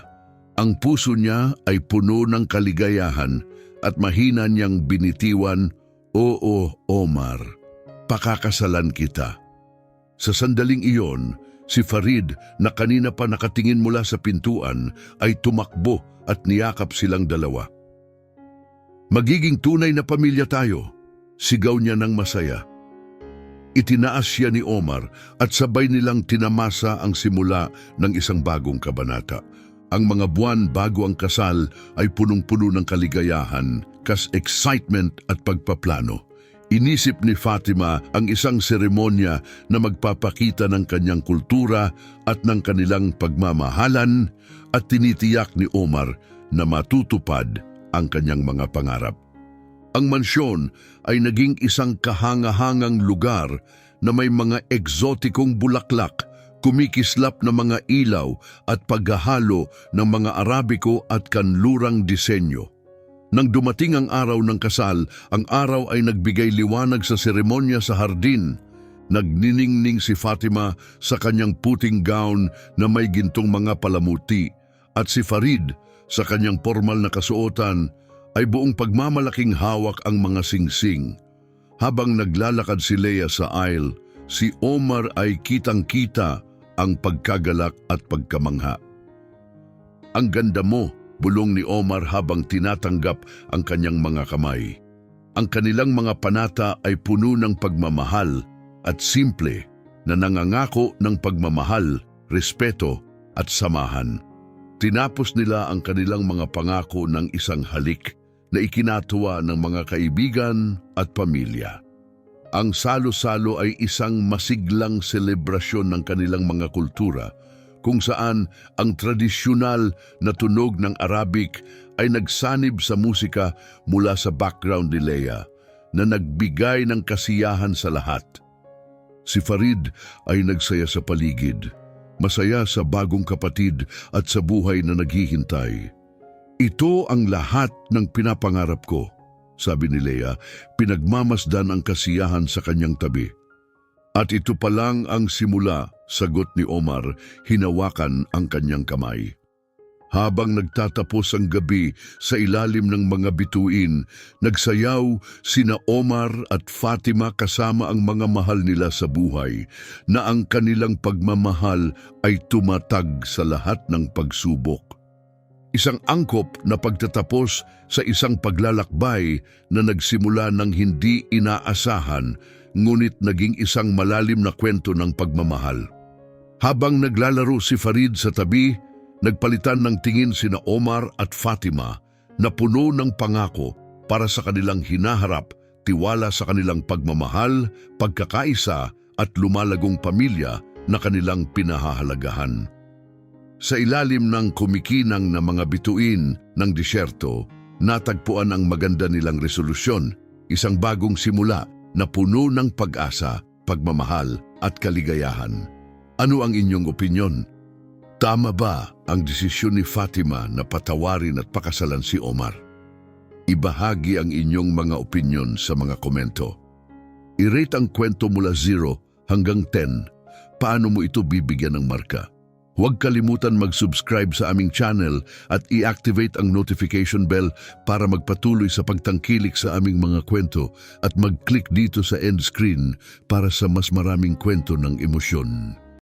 A: Ang puso niya ay puno ng kaligayahan at mahina niyang binitiwan, "Oo, Omar, pakakasalan kita." Sa sandaling iyon, si Farid na kanina pa nakatingin mula sa pintuan ay tumakbo at niyakap silang dalawa. "Magiging tunay na pamilya tayo," sigaw niya ng masaya. Itinaas siya ni Omar at sabay nilang tinamasa ang simula ng isang bagong kabanata. Ang mga buwan bago ang kasal ay punong-puno ng kaligayahan, excitement at pagpaplano. Inisip ni Fatima ang isang seremonya na magpapakita ng kanyang kultura at ng kanilang pagmamahalan at tinitiyak ni Omar na matutupad ang kanyang mga pangarap. Ang mansyon ay naging isang kahangahangang lugar na may mga eksotikong bulaklak, kumikislap na mga ilaw at paghahalo ng mga Arabiko at kanlurang disenyo. Nang dumating ang araw ng kasal, ang araw ay nagbigay liwanag sa seremonya sa hardin. Nagniningning si Fatima sa kanyang puting gown na may gintong mga palamuti at si Farid sa kanyang formal na kasuotan ay buong pagmamalaking hawak ang mga singsing. Habang naglalakad si Leia sa aisle, si Omar ay kitang-kita ang pagkagalak at pagkamangha. "Ang ganda mo," bulong ni Omar habang tinatanggap ang kanyang mga kamay. Ang kanilang mga panata ay puno ng pagmamahal at simple na nangangako ng pagmamahal, respeto at samahan. Tinapos nila ang kanilang mga pangako ng isang halik na ikinatuwa ng mga kaibigan at pamilya. Ang salo-salo ay isang masiglang selebrasyon ng kanilang mga kultura kung saan ang tradisyonal na tunog ng Arabic ay nagsanib sa musika mula sa background ni Leia na nagbigay ng kasiyahan sa lahat. Si Farid ay nagsaya sa paligid, masaya sa bagong kapatid at sa buhay na naghihintay. "Ito ang lahat ng pinapangarap ko," sabi ni Leia, pinagmamasdan ang kasiyahan sa kanyang tabi. "At ito pa lang ang simula," sagot ni Omar, hinawakan ang kanyang kamay. Habang nagtatapos ang gabi sa ilalim ng mga bituin, nagsayaw sina Omar at Fatima kasama ang mga mahal nila sa buhay, na ang kanilang pagmamahal ay tumatag sa lahat ng pagsubok. Isang angkop na pagtatapos sa isang paglalakbay na nagsimula ng hindi inaasahan, ngunit naging isang malalim na kwento ng pagmamahal. Habang naglalaro si Farid sa tabi, nagpalitan ng tingin sina Omar at Fatima na puno ng pangako para sa kanilang hinaharap, tiwala sa kanilang pagmamahal, pagkakaisa at lumalagong pamilya na kanilang pinahahalagahan. Sa ilalim ng kumikinang na mga bituin ng disyerto, natagpuan ang maganda nilang resolusyon, isang bagong simula na puno ng pag-asa, pagmamahal at kaligayahan. Ano ang inyong opinyon? Tama ba ang desisyon ni Fatima na patawarin at pakasalan si Omar? Ibahagi ang inyong mga opinyon sa mga komento. I-rate ang kwento mula 0 hanggang 10. Paano mo ito bibigyan ng marka? Huwag kalimutan mag-subscribe sa aming channel at i-activate ang notification bell para magpatuloy sa pagtangkilik sa aming mga kwento at mag-click dito sa end screen para sa mas maraming kwento ng emosyon.